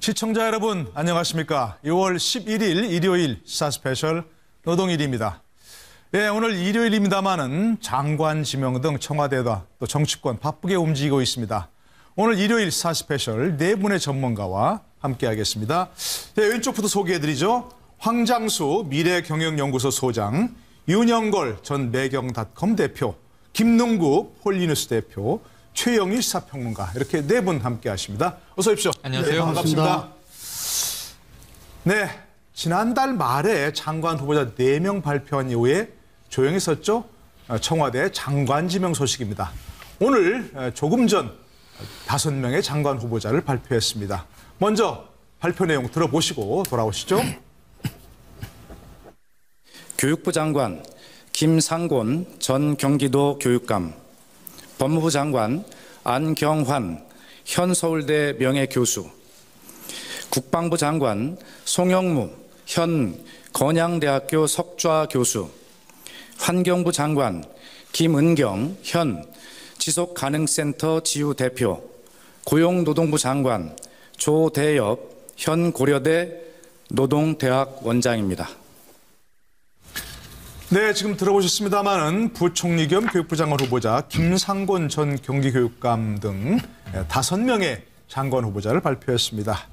시청자 여러분 안녕하십니까. 6월 11일 일요일 시사 스페셜 노동일입니다. 예, 오늘 일요일입니다마는 장관 지명 등 청와대와 또 정치권 바쁘게 움직이고 있습니다. 오늘 일요일 시사 스페셜 네 분의 전문가와 함께하겠습니다. 네, 왼쪽부터 소개해드리죠. 황장수 미래경영연구소 소장, 윤영걸 전 매경닷컴 대표, 김능국 홀리뉴스 대표, 최영일 시사평론가, 이렇게 네 분 함께하십니다. 어서 오십시오. 안녕하세요. 네, 반갑습니다. 네, 지난달 말에 장관 후보자 4명 발표한 이후에 조용히 있었죠. 청와대 장관 지명 소식입니다. 오늘 조금 전 5명의 장관 후보자를 발표했습니다. 먼저 발표 내용 들어보시고 돌아오시죠. 교육부 장관 김상곤 전 경기도 교육감, 법무부 장관 안경환 현 서울대 명예교수, 국방부 장관 송영무 현 건양대학교 석좌 교수, 환경부 장관 김은경 현 지속가능센터 지우 대표, 고용노동부 장관 조대엽 현 고려대 노동대학 원장입니다. 네, 지금 들어보셨습니다마는 부총리 겸 교육부 장관 후보자 김상곤 전 경기교육감 등 5명의 장관 후보자를 발표했습니다.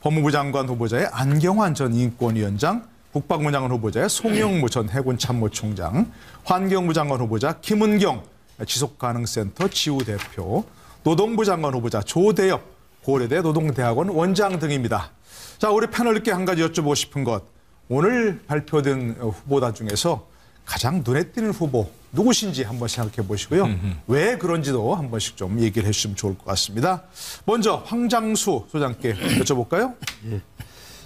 법무부 장관 후보자의 안경환 전 인권위원장, 국방부 장관 후보자의 송영무 전 해군참모총장, 환경부 장관 후보자 김은경 지속가능센터 지우 대표, 노동부 장관 후보자 조대엽 고려대 노동대학원 원장 등입니다. 자, 우리 패널께 한 가지 여쭤보고 싶은 것. 오늘 발표된 후보자 중에서 가장 눈에 띄는 후보 누구신지 한번 생각해 보시고요. 왜 그런지도 한 번씩 좀 얘기를 해주시면 좋을 것 같습니다. 먼저 황장수 소장께 여쭤볼까요? 예.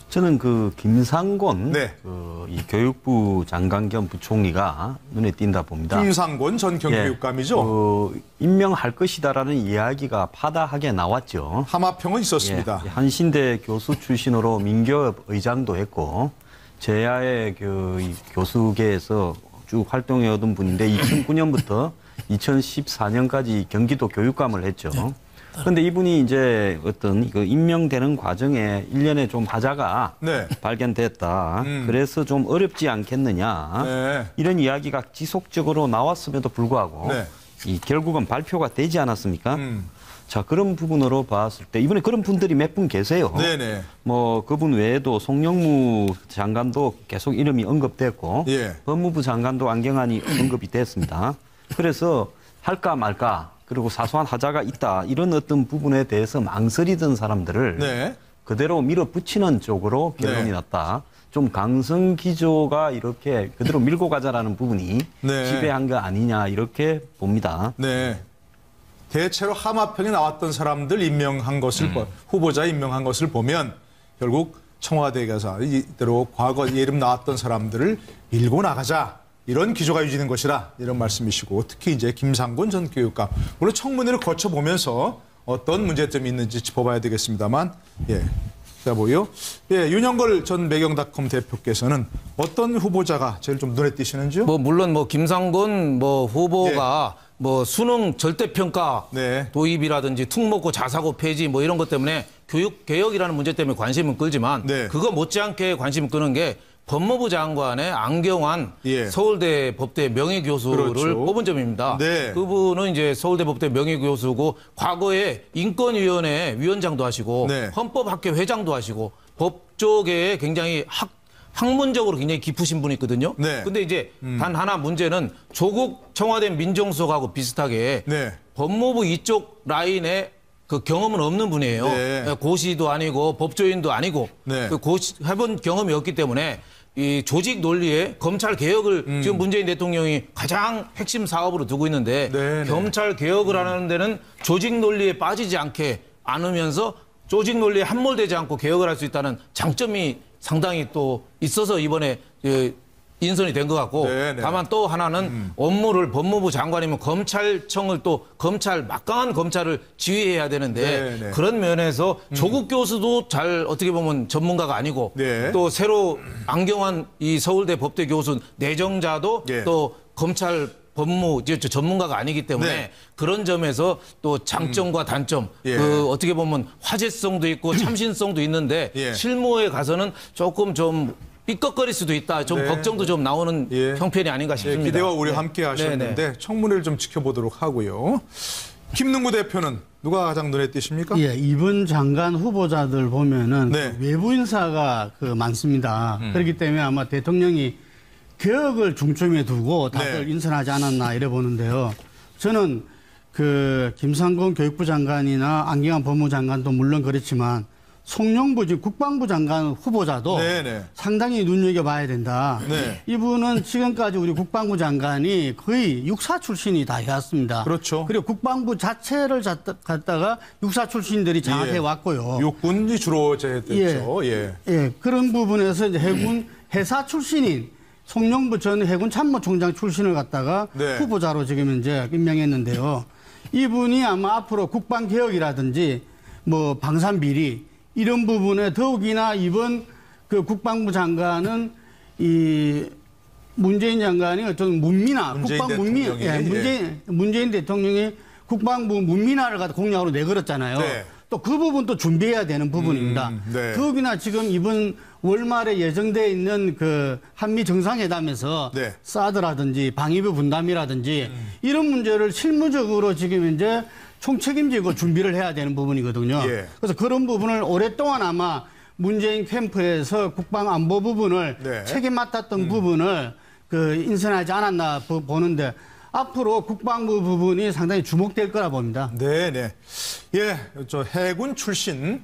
저는 김상곤 네. 이 교육부 장관 겸 부총리가 눈에 띈다 봅니다. 김상곤 전 경기교육감이죠. 임명할 것이다라는 이야기가 파다하게 나왔죠. 하마평은 있었습니다. 예. 한신대 교수 출신으로 민교협 의장도 했고 제야의 교수계에서 쭉 활동해오던 분인데 2009년부터 2014년까지 경기도 교육감을 했죠. 그런데 이분이 이제 어떤 임명되는 과정에 일련의 좀 하자가 발견됐다. 그래서 좀 어렵지 않겠느냐. 이런 이야기가 지속적으로 나왔음에도 불구하고 결국은 발표가 되지 않았습니까? 자, 그런 부분으로 봤을 때 이번에 그런 분들이 몇 분 계세요. 네네. 뭐 그분 외에도 송영무 장관도 계속 이름이 언급됐고 법무부 장관도 안경환이 언급이 됐습니다. 그래서 할까 말까 그리고 사소한 하자가 있다 이런 어떤 부분에 대해서 망설이던 사람들을 그대로 밀어붙이는 쪽으로 결론이 났다. 좀 강성 기조가 이렇게 그대로 밀고 가자라는 부분이 지배한 거 아니냐 이렇게 봅니다. 네. 대체로 하마평에 나왔던 사람들 임명한 것을 후보자 임명한 것을 보면 결국 청와대에서 이대로 과거 이름 나왔던 사람들을 밀고 나가자 이런 기조가 유지된 것이라 이런 말씀이시고, 특히 이제 김상곤 전 교육감 물론 청문회를 거쳐보면서 어떤 문제점이 있는지 짚어봐야 되겠습니다만 자 보여 윤영걸 전 매경닷컴 대표께서는 어떤 후보자가 제일 좀 눈에 띄시는지요? 물론 김상곤 후보가 수능 절대평가 도입이라든지 특목고 자사고 폐지 이런 것 때문에 교육 개혁이라는 문제 때문에 관심은 끌지만 그거 못지않게 관심 끄는 게 법무부 장관의 안경환 서울대 법대 명예교수를 뽑은 점입니다. 그분은 이제 서울대 법대 명예교수고 과거에 인권위원회 위원장도 하시고 헌법학회 회장도 하시고 법조계에 굉장히 학문적으로 굉장히 깊으신 분이거든요. 근데 이제 단 하나 문제는 조국 청와대 민정수석하고 비슷하게 법무부 이쪽 라인에 그 경험은 없는 분이에요. 고시도 아니고 법조인도 아니고 해본 경험이 없기 때문에 이 조직 논리에 검찰 개혁을 지금 문재인 대통령이 가장 핵심 사업으로 두고 있는데 검찰 개혁을 하는 데는 조직 논리에 빠지지 않으면서 조직 논리에 함몰되지 않고 개혁을 할 수 있다는 장점이 상당히 또 있어서 이번에 인선이 된 것 같고 다만 또 하나는 업무를 법무부 장관이면 검찰청을 또 막강한 검찰을 지휘해야 되는데 그런 면에서 조국 교수도 잘 어떻게 보면 전문가가 아니고 또 새로 안경환 이 서울대 법대 교수 내정자도 또 검찰 법무 이제 전문가가 아니기 때문에 네. 그런 점에서 또 장점과 단점, 예. 그 어떻게 보면 화제성도 있고 참신성도 있는데 예. 실무에 가서는 조금 좀 삐걱거릴 수도 있다. 좀 네. 걱정도 좀 나오는 예. 형편이 아닌가 싶습니다. 기대와 우려 함께 하셨는데 네네. 청문회를 좀 지켜보도록 하고요. 김능구 대표는 누가 가장 눈에 띄십니까? 예, 이번 장관 후보자들 보면은 네. 그 외부 인사가 많습니다. 그렇기 때문에 아마 대통령이 개혁을 중점에 두고 다들 네. 인선하지 않았나 이래 보는데요. 저는 그 김상곤 교육부 장관이나 안경환 법무장관도 물론 그렇지만 송영부 지금 국방부 장관 후보자도 네네. 상당히 눈여겨봐야 된다. 네. 이분은 지금까지 우리 국방부 장관이 거의 육사 출신이 다 해왔습니다. 그렇죠. 그리고 국방부 자체를 갖다가 육사 출신들이 장악해 예. 왔고요. 육군이 주로 제했죠. 예. 예, 그런 부분에서 이제 해군 해사 출신인 송영부 전 해군 참모총장 출신을 갖다가 네. 후보자로 지금 이제 임명했는데요. 이분이 아마 앞으로 국방 개혁이라든지 뭐 방산 비리 이런 부분에 더욱이나 이번 그 국방부 장관은 이 문재인 장관이 어떤 문민화, 문재인 국방 문민, 대통령이, 문재인 대통령이 국방부 문민화를 갖다 공약으로 내걸었잖아요. 네. 또 그 부분도 준비해야 되는 부분입니다. 네. 더욱이나 지금 이번 월말에 예정돼 있는 그 한미 정상회담에서 네. 사드라든지 방위비 분담이라든지 이런 문제를 실무적으로 지금 이제 총책임지고 준비를 해야 되는 부분이거든요. 예. 그래서 그런 부분을 오랫동안 아마 문재인 캠프에서 국방안보 부분을 네. 책임 맡았던 부분을 그 인선하지 않았나 보는데 앞으로 국방부 부분이 상당히 주목될 거라 봅니다. 네네. 예, 저 해군 출신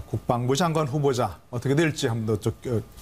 국방부 장관 후보자 어떻게 될지 한번 더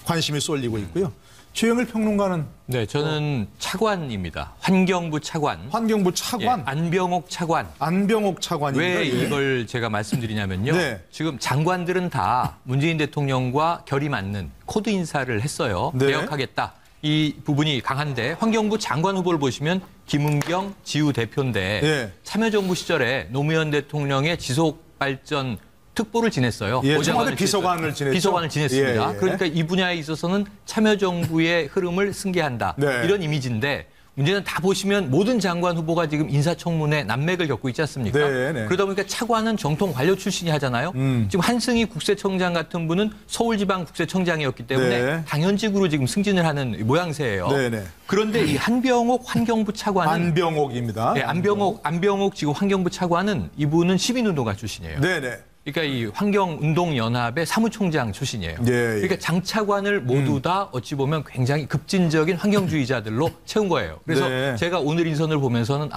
관심이 쏠리고 있고요. 최영일 평론가는 네, 저는 차관입니다. 환경부 차관. 환경부 차관. 예, 안병옥 차관. 안병옥 차관입니다. 왜 예. 이걸 제가 말씀드리냐면요. 네. 지금 장관들은 다 문재인 대통령과 결이 맞는 코드 인사를 했어요. 네. 개혁하겠다. 이 부분이 강한데 환경부 장관 후보를 보시면 김은경 지우 대표인데 예. 참여정부 시절에 노무현 대통령의 지속발전 특보를 지냈어요. 예, 보좌관을 청와대 비서관을 지냈죠. 비서관을 지냈습니다. 예, 예. 그러니까 이 분야에 있어서는 참여정부의 흐름을 승계한다. 네. 이런 이미지인데 문제는 다 보시면 모든 장관 후보가 지금 인사청문회 난맥을 겪고 있지 않습니까? 네, 네. 그러다 보니까 차관은 정통 관료 출신이 하잖아요. 지금 한승희 국세청장 같은 분은 서울지방국세청장이었기 때문에 네. 당연직으로 지금 승진을 하는 모양새예요. 네, 네. 그런데 이 한병옥 환경부 차관은 안병옥입니다. 네, 안병옥 지금 환경부 차관은 이분은 시민운동가 출신이에요. 네네. 그러니까 이 환경운동연합의 사무총장 출신이에요. 예, 예. 그러니까 장 차관을 모두 다 어찌 보면 굉장히 급진적인 환경주의자들로 채운 거예요. 그래서 네. 제가 오늘 인선을 보면서는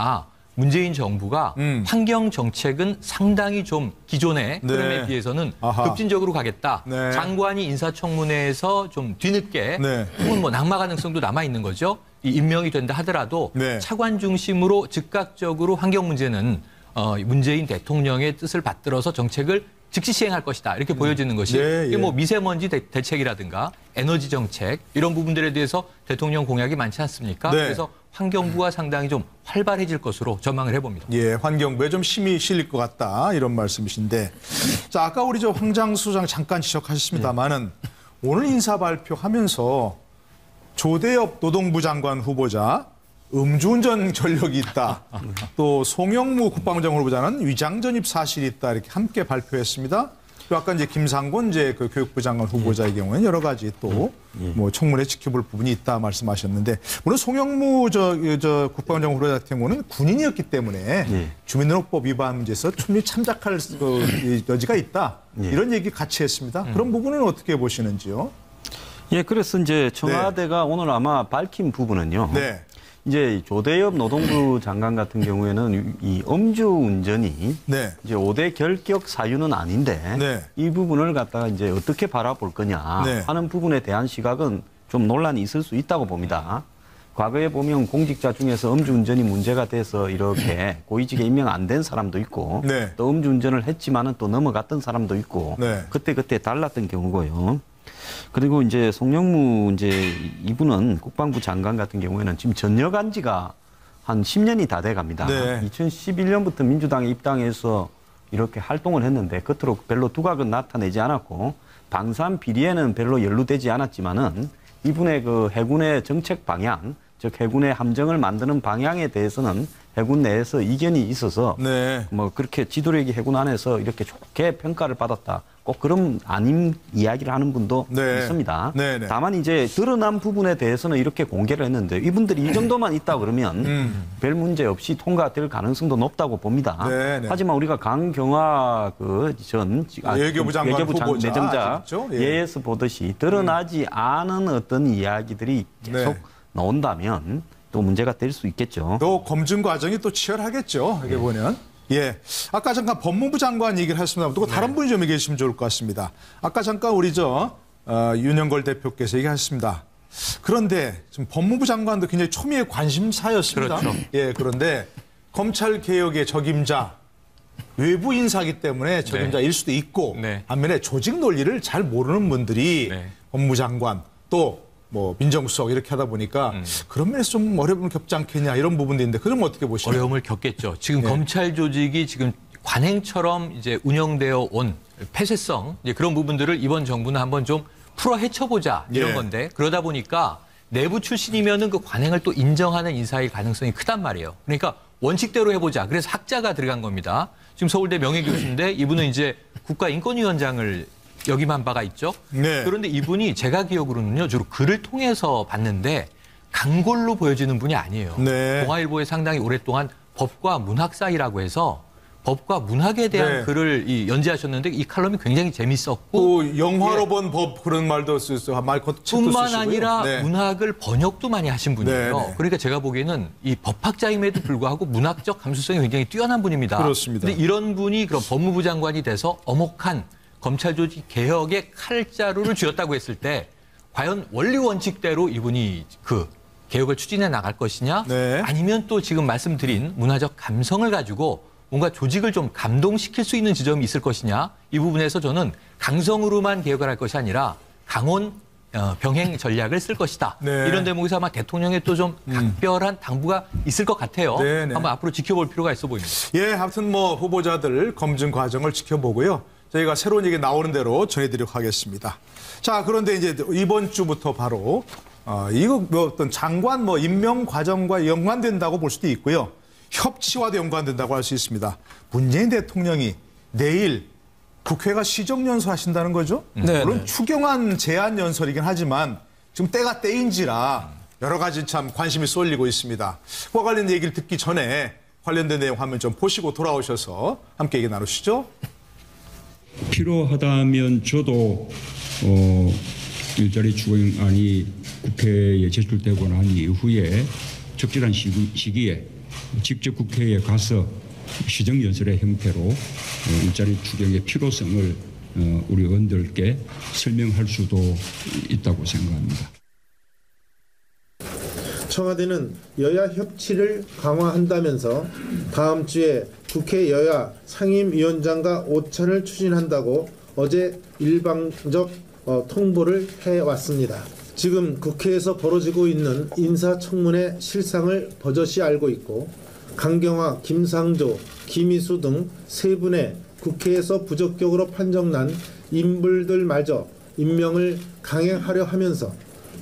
문재인 정부가 환경 정책은 상당히 좀 기존의 네. 흐름에 비해서는 아하. 급진적으로 가겠다. 네. 장관이 인사청문회에서 좀 뒤늦게 네. 혹은 뭐 낙마 가능성도 남아 있는 거죠. 이 임명이 된다 하더라도 네. 차관 중심으로 즉각적으로 환경 문제는 문재인 대통령의 뜻을 받들어서 정책을 즉시 시행할 것이다. 이렇게 보여지는 것이 예, 예. 이게 뭐 미세먼지 대책이라든가 에너지 정책 이런 부분들에 대해서 대통령 공약이 많지 않습니까? 네. 그래서 환경부가 상당히 좀 활발해질 것으로 전망을 해봅니다. 예, 환경부에 좀 힘이 실릴 것 같다 이런 말씀이신데, 자 아까 우리 저 황장수 소장 잠깐 지적하셨습니다만은 오늘 인사 발표하면서 조대엽 노동부 장관 후보자 음주운전 전력이 있다. 또 송영무 국방부 장관 후보자는 위장 전입 사실이 있다 이렇게 함께 발표했습니다. 또 아까 이제 김상곤 이제 그 교육부 장관 후보자의 경우에는 여러 가지 또 뭐 청문회 지켜볼 부분이 있다 말씀하셨는데, 물론 송영무 저 국방부 장관 후보자 같은 경우는 군인이었기 때문에 주민등록법 위반 문제에서 충분히 참작할 여지가 있다. 이런 얘기 같이 했습니다. 그런 부분은 어떻게 보시는지요? 예, 그래서 이제 청와대가 오늘 아마 밝힌 부분은요. 네. 이제 조대엽 노동부 장관 같은 경우에는 이 음주운전이 네. 이제 5대 결격 사유는 아닌데 네. 이 부분을 갖다가 이제 어떻게 바라볼 거냐 네. 하는 부분에 대한 시각은 좀 논란이 있을 수 있다고 봅니다. 과거에 보면 공직자 중에서 음주운전이 문제가 돼서 이렇게 고위직에 임명 안 된 사람도 있고 네. 또 음주운전을 했지만은 또 넘어갔던 사람도 있고 네. 그때 달랐던 경우고요. 그리고 이제 송영무 이제 이분은 국방부 장관 같은 경우에는 지금 전역한 지가 한 10년이 다 돼 갑니다. 네. 2011년부터 민주당에 입당해서 이렇게 활동을 했는데 겉으로 별로 두각은 나타내지 않았고 방산 비리에는 별로 연루되지 않았지만은 이분의 그 해군의 정책 방향, 즉 해군의 함정을 만드는 방향에 대해서는 해군 내에서 이견이 있어서 네. 뭐 그렇게 지도력이 해군 안에서 이렇게 좋게 평가를 받았다. 꼭 그런 아닌 이야기를 하는 분도 네. 있습니다. 네, 네. 다만 이제 드러난 부분에 대해서는 이렇게 공개를 했는데 이분들이 이 정도만 있다 그러면 별 문제 없이 통과될 가능성도 높다고 봅니다. 네, 네. 하지만 우리가 강경화 전 외교부 장관 후보자 내정자 아시죠? 예. 예에서 보듯이 드러나지 않은 어떤 이야기들이 계속 네. 나온다면 또 문제가 될 수 있겠죠. 또 검증 과정이 또 치열하겠죠. 이게 보면. 예. 아까 잠깐 법무부 장관 얘기를 했습니다. 또 다른 분이 좀 얘기해 주시면 좋을 것 같습니다. 아까 잠깐 우리 윤영걸 대표께서 얘기하셨습니다. 그런데 지금 법무부 장관도 굉장히 초미의 관심사였습니다. 그렇죠. 예. 그런데 검찰 개혁의 적임자 외부 인사기 때문에 적임자일 수도 있고 네. 반면에 조직 논리를 잘 모르는 분들이 네. 법무부 장관 또 뭐 민정수석 이렇게 하다 보니까 그런 면에서 좀 어려움을 겪지 않겠냐 이런 부분도 있는데 그럼 어떻게 보시나요? 어려움을 겪겠죠. 지금 네. 검찰 조직이 지금 관행처럼 이제 운영되어 온 폐쇄성 이제 그런 부분들을 이번 정부는 한번 좀 풀어 헤쳐보자 이런 예. 건데 그러다 보니까 내부 출신이면은 그 관행을 또 인정하는 인사일 가능성이 크단 말이에요. 그러니까 원칙대로 해보자. 그래서 학자가 들어간 겁니다. 지금 서울대 명예교수인데 이분은 이제 국가인권위원장을 역임한 바가 있죠. 네. 그런데 이분이 제가 기억으로는요, 주로 글을 통해서 봤는데 강골로 보여지는 분이 아니에요. 네. 동아일보에 상당히 오랫동안 법과 문학 사이라고 해서 법과 문학에 대한 네. 글을 연재하셨는데 이 칼럼이 굉장히 재밌었고 또 영화로 본 법 그런 말도 쓰고 뿐만 아니라 네. 문학을 번역도 많이 하신 분이에요. 네, 네. 그러니까 제가 보기에는 이 법학자임에도 불구하고 문학적 감수성이 굉장히 뛰어난 분입니다. 그렇습니다. 근데 이런 분이 그럼 법무부 장관이 돼서 엄혹한 검찰 조직 개혁의 칼자루를 쥐었다고 했을 때 과연 원리 원칙대로 이분이 그 개혁을 추진해 나갈 것이냐 네. 아니면 또 지금 말씀드린 문화적 감성을 가지고 뭔가 조직을 좀 감동시킬 수 있는 지점이 있을 것이냐 이 부분에서 저는 강성으로만 개혁을 할 것이 아니라 강원 병행 전략을 쓸 것이다. 네. 이런 대목에서 아마 대통령의 또 좀 각별한 당부가 있을 것 같아요. 네, 네. 한번 앞으로 지켜볼 필요가 있어 보입니다. 예, 아무튼 뭐 후보자들 검증 과정을 지켜보고요. 저희가 새로운 얘기 나오는 대로 전해드리도록 하겠습니다. 자, 그런데 이제 이번 주부터 바로 이거 뭐 어떤 장관 뭐 임명 과정과 연관된다고 볼 수도 있고요. 협치와도 연관된다고 할 수 있습니다. 문재인 대통령이 내일 국회가 시정연설 하신다는 거죠? 네, 물론 네. 추경안 제안 연설이긴 하지만 지금 때가 때인지라 여러 가지 참 관심이 쏠리고 있습니다. 그와 관련 얘기를 듣기 전에 관련된 내용 화면 좀 보시고 돌아오셔서 함께 얘기 나누시죠. 필요하다면 저도 일자리 추경안이 국회에 제출되고 난 이후에 적절한 시기에 직접 국회에 가서 시정연설의 형태로 일자리 추경의 필요성을 우리 의원들께 설명할 수도 있다고 생각합니다. 청와대는 여야 협치를 강화한다면서 다음 주에 국회 여야 상임위원장과 오찬을 추진한다고 어제 일방적 통보를 해왔습니다. 지금 국회에서 벌어지고 있는 인사청문회 실상을 버젓이 알고 있고 강경화, 김상조, 김희수 등 세 분의 국회에서 부적격으로 판정난 인물들마저 임명을 강행하려 하면서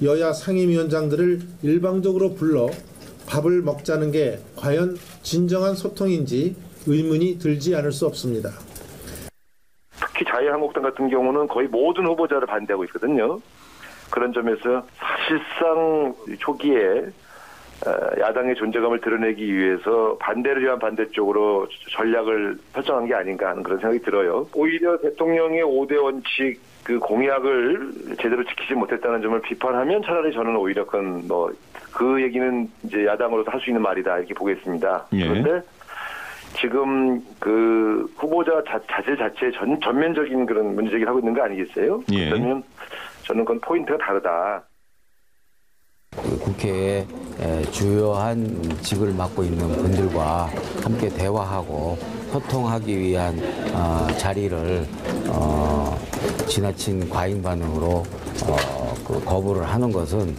여야 상임위원장들을 일방적으로 불러 밥을 먹자는 게 과연 진정한 소통인지 의문이 들지 않을 수 없습니다. 특히 자유한국당 같은 경우는 거의 모든 후보자를 반대하고 있거든요. 그런 점에서 사실상 초기에 야당의 존재감을 드러내기 위해서 반대를 위한 반대쪽으로 전략을 설정한 게 아닌가 하는 그런 생각이 들어요. 오히려 대통령의 5대 원칙 그 공약을 제대로 지키지 못했다는 점을 비판하면 차라리 저는 오히려 그 얘기는 이제 야당으로서 할 수 있는 말이다 이렇게 보겠습니다. 예. 그런데 지금 그 후보자 자질 자체에 전면적인 그런 문제제기를 하고 있는 거 아니겠어요? 예. 그러면 저는 그건 포인트가 다르다. 국회에 주요한 직을 맡고 있는 분들과 함께 대화하고 소통하기 위한 자리를 지나친 과잉 반응으로 거부를 하는 것은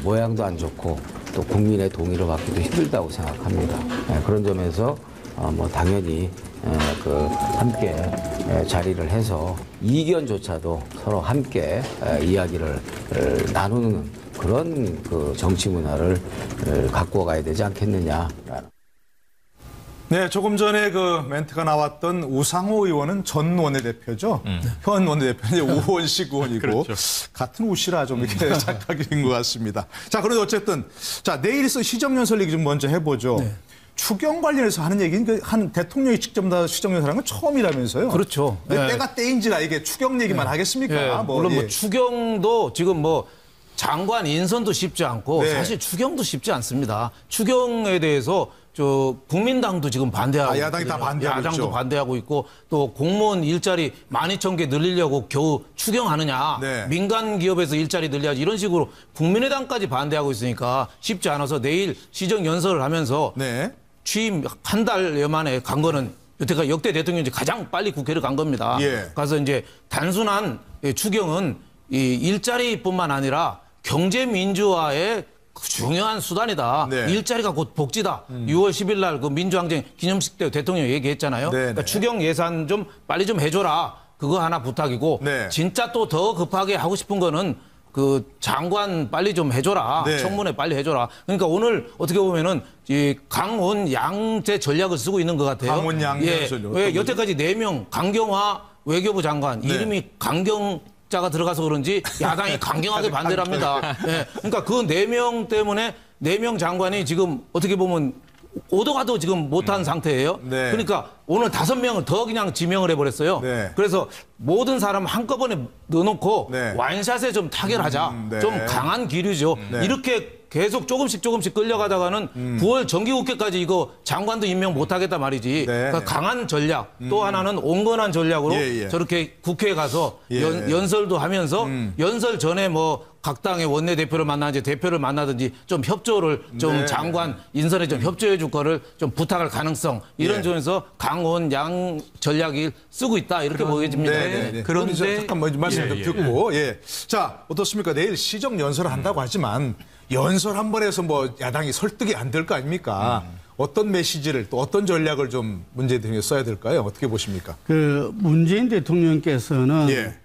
모양도 안 좋고 또 국민의 동의를 받기도 힘들다고 생각합니다. 그런 점에서 당연히 함께 자리를 해서 이견조차도 서로 함께 이야기를 나누는 그런 그 정치 문화를 갖고 가야 되지 않겠느냐라는. 네, 조금 전에 그 멘트가 나왔던 우상호 의원은 전 원내대표죠. 현 원내대표는 우원식 의원이고 그렇죠. 같은 우시라 좀 이렇게 착각인 것 같습니다. 자, 그런데 어쨌든 자 내일 있을 시정연설 얘기 좀 먼저 해보죠. 네. 추경 관련해서 하는 얘기는 한 대통령이 직접 다 시정연설하는 건 처음이라면서요. 그렇죠. 왜 네. 때가 때인지라 이게 추경 얘기만 하겠습니까? 네. 물론 뭐 추경도 지금 뭐 장관 인선도 쉽지 않고 네. 사실 추경도 쉽지 않습니다. 추경에 대해서 저 국민당도 지금 반대하고 야당이 다 반대하고 야당도 있죠. 반대하고 있고 또 공무원 일자리 12,000개 늘리려고 겨우 추경하느냐. 네. 민간 기업에서 일자리 늘려야지 이런 식으로 국민의당까지 반대하고 있으니까 쉽지 않아서 내일 시정 연설을 하면서 네. 취임 한 달여 만에 간 거는 여태까지 역대 대통령이 가장 빨리 국회를 간 겁니다. 예. 그래서 이제 단순한 추경은 이 일자리뿐만 아니라 경제 민주화의 중요한 수단이다. 네. 일자리가 곧 복지다. 6월 10일 날 그 민주항쟁 기념식 때 대통령이 얘기했잖아요. 네, 그러니까 네. 추경 예산 좀 빨리 좀 해줘라. 그거 하나 부탁이고 네. 진짜 또 더 급하게 하고 싶은 거는 그 장관 빨리 좀 해줘라. 네. 청문회 빨리 해줘라. 그러니까 오늘 어떻게 보면은 이 강원 양제 전략을 쓰고 있는 것 같아요. 강원 양제 전략. 왜 여태까지 4명 강경화 외교부 장관 네. 이름이 강경자가 들어가서 그런지 야당이 강경하게 반대를 합니다. 예. 그러니까 그 4명 때문에 4명 장관이 지금 어떻게 보면 오도 가도 지금 못한 상태예요. 네. 그러니까 오늘 5명을 더 그냥 지명을 해버렸어요. 네. 그래서 모든 사람 한꺼번에 넣어놓고 네. 와인샷에 좀 타결하자. 네. 좀 강한 기류죠. 네. 이렇게 계속 조금씩 끌려가다가는 9월 정기국회까지 이거 장관도 임명 못하겠다 말이지. 그러니까 네. 강한 전략 또 하나는 온건한 전략으로 예, 예. 저렇게 국회에 가서 예. 연설도 하면서 연설 전에 뭐 각 당의 원내대표를 만나든지 대표를 만나든지 좀 협조를 좀 네. 장관 인선에 좀 협조해 줄 거를 좀 부탁할 가능성 이런 예. 점에서 강원 양 전략을 쓰고 있다 이렇게 보여집니다. 네. 그런데- 그런데 잠깐 말씀 좀 예, 예. 듣고 예. 자 어떻습니까? 내일 시정 연설을 한다고 하지만 연설 한 번 해서 뭐 야당이 설득이 안 될 거 아닙니까? 어떤 메시지를 또 어떤 전략을 좀 문재인 대통령이 써야 될까요? 어떻게 보십니까? 그 문재인 대통령께서는 예.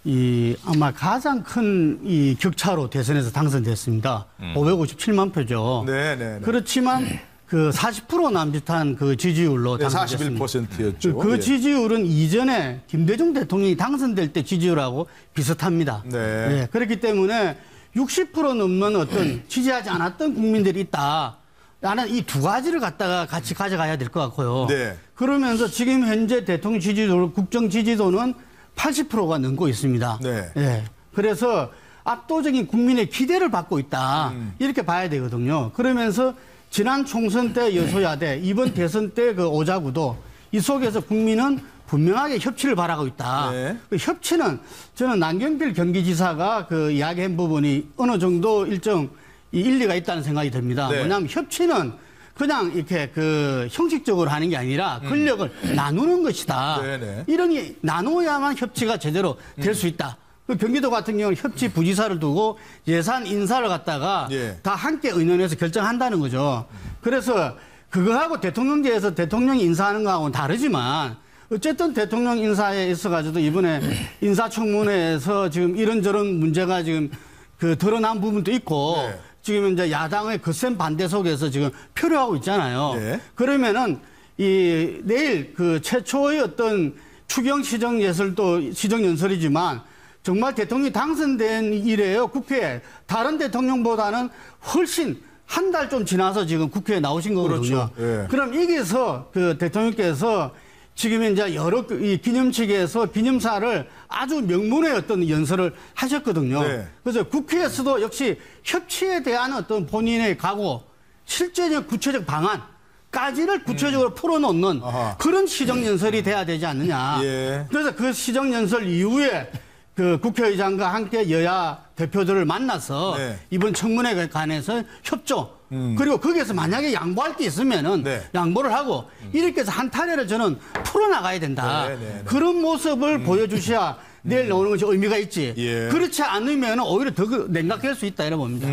이 아마 가장 큰 이 격차로 대선에서 당선됐습니다. 557만 표죠. 네. 그렇지만 그 40% 남짓한 그 지지율로 네, 당선됐습니다. 41%였죠. 그 예. 지지율은 이전에 김대중 대통령이 당선될 때 지지율하고 비슷합니다. 네. 예, 그렇기 때문에 60% 넘는 어떤 지지하지 않았던 국민들이 있다. 나는 이 두 가지를 갖다가 같이 가져가야 될 것 같고요. 네. 그러면서 지금 현재 대통령 지지도, 국정 지지도는 80%가 넘고 있습니다. 네. 예. 그래서 압도적인 국민의 기대를 받고 있다. 이렇게 봐야 되거든요. 그러면서 지난 총선 때 여소야대, 이번 대선 때 그 오자구도 이 속에서 국민은 분명하게 협치를 바라고 있다. 네. 그 협치는 저는 남경필 경기지사가 그 이야기한 부분이 어느 정도 일정 이 일리가 있다는 생각이 듭니다. 네. 뭐냐면 협치는 그냥 이렇게 그 형식적으로 하는 게 아니라 권력을 나누는 것이다. 네네. 이러니 나눠야만 협치가 제대로 될 수 있다. 그 경기도 같은 경우는 협치 부지사를 두고 예산 인사를 갖다가 예. 다 함께 의논해서 결정한다는 거죠. 그래서 그거하고 대통령제에서 대통령이 인사하는 거하고는 다르지만 어쨌든 대통령 인사에 있어가지고 이번에 인사청문회에서 지금 이런저런 문제가 지금 그 드러난 부분도 있고 네. 지금 이제 야당의 거센 반대 속에서 지금 표류하고 있잖아요. 네. 그러면은 이 내일 그 최초의 어떤 추경 시정 예설도 시정 연설이지만 정말 대통령이 당선된 이래요. 국회에 다른 대통령보다는 훨씬 한 달 좀 지나서 지금 국회에 나오신 거거든요. 그렇죠. 예. 그럼 여기서 그 대통령께서 지금 이제 여러 이 기념식에서 기념사를 아주 명문의 어떤 연설을 하셨거든요. 네. 그래서 국회에서도 역시 협치에 대한 어떤 본인의 각오, 실제적 구체적 방안까지를 구체적으로 풀어놓는 아하. 그런 시정연설이 돼야 되지 않느냐. 예. 그래서 그 시정연설 이후에 그 국회의장과 함께 여야 대표들을 만나서 네. 이번 청문회에 관해서 협조, 그리고 거기에서 만약에 양보할 게 있으면은 네. 양보를 하고 이렇게 해서 한 타례를 저는 풀어나가야 된다. 네. 그런 모습을 보여주셔야 내일 나오는 것이 의미가 있지. 예. 그렇지 않으면 오히려 더 냉각할 수 있다 이런 봅니다.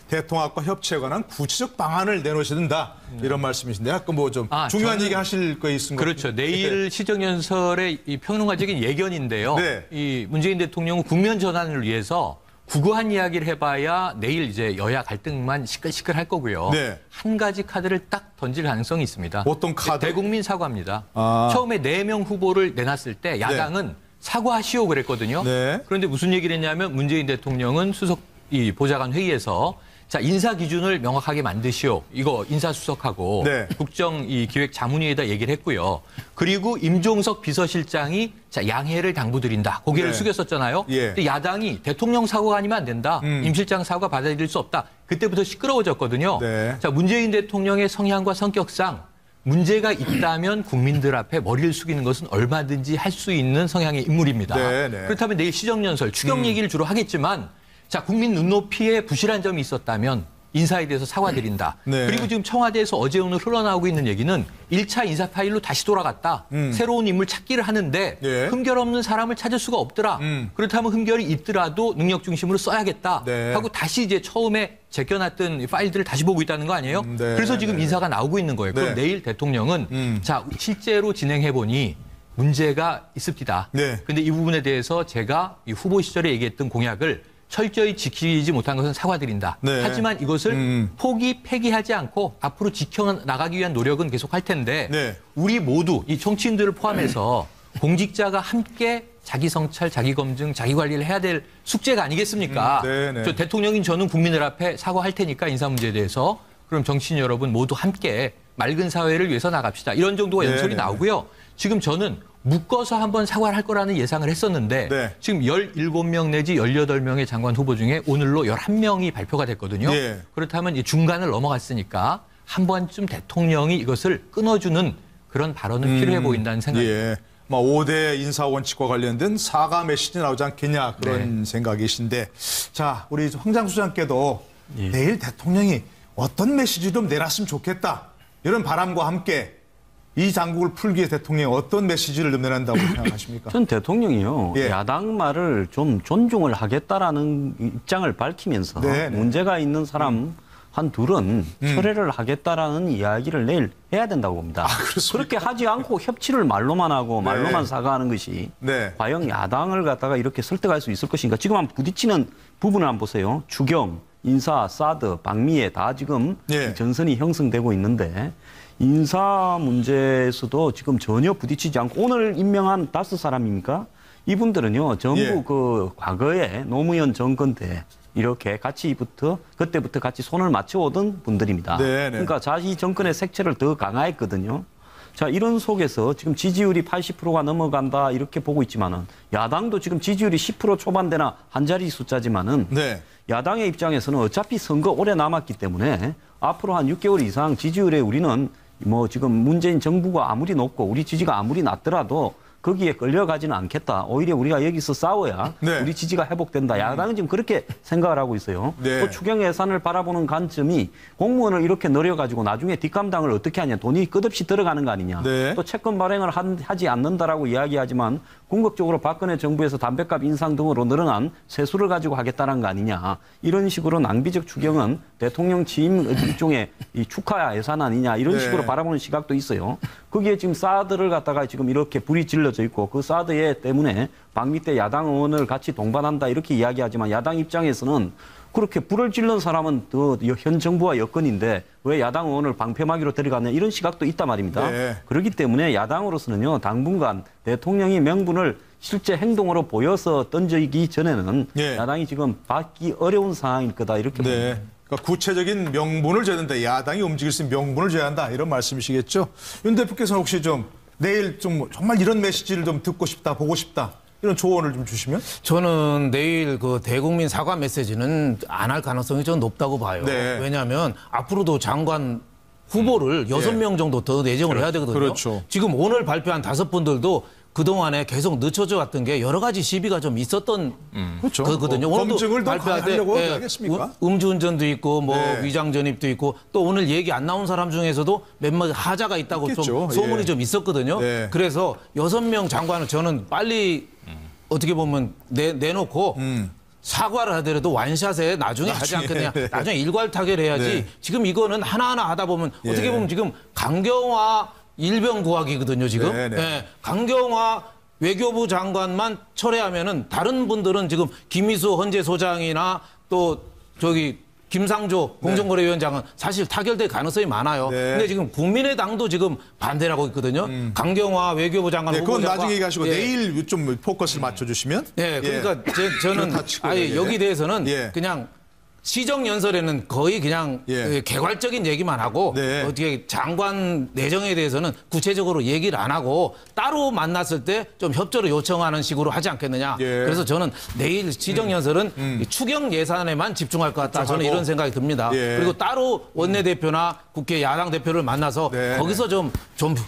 대통합과 협치에 관한 구체적 방안을 내놓으셔야 된다. 이런 말씀이신데 아까 뭐 좀 중요한 저는- 얘기 하실 거 있습니까? 그렇죠. 내일 시정연설의 이 평론가적인 예견인데요. 네. 이 문재인 대통령은 국면 전환을 위해서 구구한 이야기를 해봐야 내일 이제 여야 갈등만 시끌시끌할 거고요. 네. 한 가지 카드를 딱 던질 가능성이 있습니다. 어떤 카드? 대국민 사과입니다. 아. 처음에 4명 후보를 내놨을 때 야당은 사과하시오 그랬거든요. 네. 그런데 무슨 얘기를 했냐면 문재인 대통령은 수석 이 보좌관 회의에서 자, 인사 기준을 명확하게 만드시오. 이거 인사수석하고 네. 국정 이 기획 자문위에다 얘기를 했고요. 그리고 임종석 비서실장이 자, 양해를 당부드린다. 고개를 네. 숙였었잖아요. 예. 근데 야당이 대통령 사과가 아니면 안 된다. 임 실장 사과 받아들일 수 없다. 그때부터 시끄러워졌거든요. 네. 자, 문재인 대통령의 성향과 성격상 문제가 있다면 국민들 앞에 머리를 숙이는 것은 얼마든지 할 수 있는 성향의 인물입니다. 네, 네. 그렇다면 내일 시정연설, 추경 얘기를 주로 하겠지만 자, 국민 눈높이에 부실한 점이 있었다면 인사에 대해서 사과드린다. 네. 그리고 지금 청와대에서 어제 오늘 흘러나오고 있는 얘기는 1차 인사 파일로 다시 돌아갔다. 새로운 인물 찾기를 하는데 예. 흠결 없는 사람을 찾을 수가 없더라. 그렇다면 흠결이 있더라도 능력 중심으로 써야겠다. 네. 하고 다시 이제 처음에 제껴놨던 파일들을 다시 보고 있다는 거 아니에요? 네. 그래서 지금 인사가 나오고 있는 거예요. 그럼 네. 내일 대통령은 자, 실제로 진행해보니 문제가 있습니다. 네. 근데 이 부분에 대해서 제가 이 후보 시절에 얘기했던 공약을 철저히 지키지 못한 것은 사과드린다. 네. 하지만 이것을 폐기하지 않고 앞으로 지켜나가기 위한 노력은 계속 할 텐데 네. 우리 모두 이 정치인들을 포함해서 공직자가 함께 자기 성찰, 자기 검증, 자기 관리를 해야 될 숙제가 아니겠습니까? 네네. 저 대통령인 저는 국민들 앞에 사과할 테니까 인사 문제에 대해서 그럼 정치인 여러분 모두 함께 맑은 사회를 위해서 나갑시다. 이런 정도가 연설이 네네. 나오고요. 지금 저는 묶어서 한번 사과를 할 거라는 예상을 했었는데 네. 지금 17명 내지 18명의 장관 후보 중에 오늘로 11명이 발표가 됐거든요. 네. 그렇다면 이 중간을 넘어갔으니까 한 번쯤 대통령이 이것을 끊어주는 그런 발언은 필요해 보인다는 생각입니다. 예. 5대 인사 원칙과 관련된 사과 메시지 나오지 않겠냐 그런 생각이신데 자 우리 황장 수장께도 내일 대통령이 어떤 메시지 좀 내놨으면 좋겠다 이런 바람과 함께 이 장국을 풀기 위해 대통령이 어떤 메시지를 내놓는다고 생각하십니까? 전 대통령이요. 예. 야당 말을 좀 존중을 하겠다라는 입장을 밝히면서 네네. 문제가 있는 사람 한 둘은 철회를 하겠다라는 이야기를 내일 해야 된다고 봅니다. 그렇게 하지 않고 협치를 말로만 하고 말로만 사과하는 것이 네. 과연 야당을 갖다가 이렇게 설득할 수 있을 것인가. 지금 한번 부딪히는 부분을 한번 보세요. 추경, 인사, 사드, 방미에 다 지금 예. 전선이 형성되고 있는데 인사 문제에서도 지금 전혀 부딪히지 않고 오늘 임명한 5사람입니까? 이분들은요 전부 예. 그 과거에 노무현 정권 때 이렇게 그때부터 같이 손을 맞춰오던 분들입니다. 네네. 그러니까 자기 정권의 색채를 더 강화했거든요. 자, 이런 속에서 지금 지지율이 80%가 넘어간다 이렇게 보고 있지만은 야당도 지금 지지율이 10% 초반대나 한 자리 숫자지만은 네. 야당의 입장에서는 어차피 선거 오래 남았기 때문에 앞으로 한 6개월 이상 지지율에 우리는 뭐 지금 문재인 정부가 아무리 높고 우리 지지가 아무리 낮더라도 거기에 끌려가지는 않겠다. 오히려 우리가 여기서 싸워야 네. 우리 지지가 회복된다. 야당은 지금 그렇게 생각을 하고 있어요. 네. 또 추경 예산을 바라보는 관점이 공무원을 이렇게 늘려가지고 나중에 뒷감당을 어떻게 하냐. 돈이 끝없이 들어가는 거 아니냐. 네. 또 채권 발행을 하지 않는다라고 이야기하지만 궁극적으로 박근혜 정부에서 담배값 인상 등으로 늘어난 세수를 가지고 하겠다는 거 아니냐. 이런 식으로 낭비적 추경은 대통령 취임 일종의 이 축하 예산 아니냐. 이런 네. 식으로 바라보는 시각도 있어요. 거기에 지금 사드를 갖다가 지금 이렇게 불이 질러져 있고 그 사드에 때문에 방미 때 야당 의원을 같이 동반한다 이렇게 이야기하지만 야당 입장에서는 그렇게 불을 질른 사람은 더 현 정부와 여건인데 왜 야당 의원을 방패막이로 데려가냐 이런 시각도 있단 말입니다. 네. 그렇기 때문에 야당으로서는요 당분간 대통령이 명분을 실제 행동으로 보여서 던지기 전에는 네. 야당이 지금 받기 어려운 상황일 거다 이렇게 봅니다. 네. 그러니까 구체적인 명분을 줘야 된다. 야당이 움직일 수 있는 명분을 줘야 한다. 이런 말씀이시겠죠. 윤 대표께서는 혹시 좀 내일 좀 정말 이런 메시지를 좀 듣고 싶다, 보고 싶다. 이런 조언을 좀 주시면? 저는 내일 그 대국민 사과 메시지는 안 할 가능성이 좀 높다고 봐요. 네. 왜냐하면 앞으로도 장관 후보를 6명 정도 더 내정을 해야 되거든요. 그렇죠. 지금 오늘 발표한 5분들도 그동안에 계속 늦춰져 왔던 게 여러 가지 시비가 좀 있었던 그렇죠. 거거든요. 뭐 오늘도 검증을 더 발표할 때 하려고 하겠습니까? 음주운전도 있고 뭐 네. 위장 전입도 있고 또 오늘 얘기 안 나온 사람 중에서도 몇몇 하자가 있다고 있겠죠. 좀 소문이 예. 좀 있었거든요. 네. 그래서 6명 장관을 저는 빨리 어떻게 보면 내놓고 사과를 하더라도 완샷에 나중에 하지 않겠느냐. 네. 나중에 일괄 타결해야지. 네. 지금 이거는 하나하나 하다 보면 예. 어떻게 보면 지금 강경화 일병 구하기거든요. 지금. 네, 네. 예, 강경화 외교부 장관만 철회하면은 다른 분들은 지금 김희수 헌재 소장이나 또 저기 김상조 공정거래위원장은 사실 타결될 가능성이 많아요. 네. 근데 지금 국민의당도 지금 반대를 하고 있거든요. 강경화 외교부 장관 네, 그건 후보자가 나중에 얘기하시고 예. 내일 좀 포커스를 맞춰주시면. 네, 그러니까 저는 아예 여기 대해서는 그냥 시정연설에는 거의 그냥 개괄적인 얘기만 하고 어떻게 장관 내정에 대해서는 구체적으로 얘기를 안 하고 따로 만났을 때 좀 협조를 요청하는 식으로 하지 않겠느냐. 그래서 저는 내일 시정연설은 추경 예산에만 집중할 것 같다. 저는 이런 생각이 듭니다. 그리고 따로 원내대표나 국회 야당 대표를 만나서 거기서 좀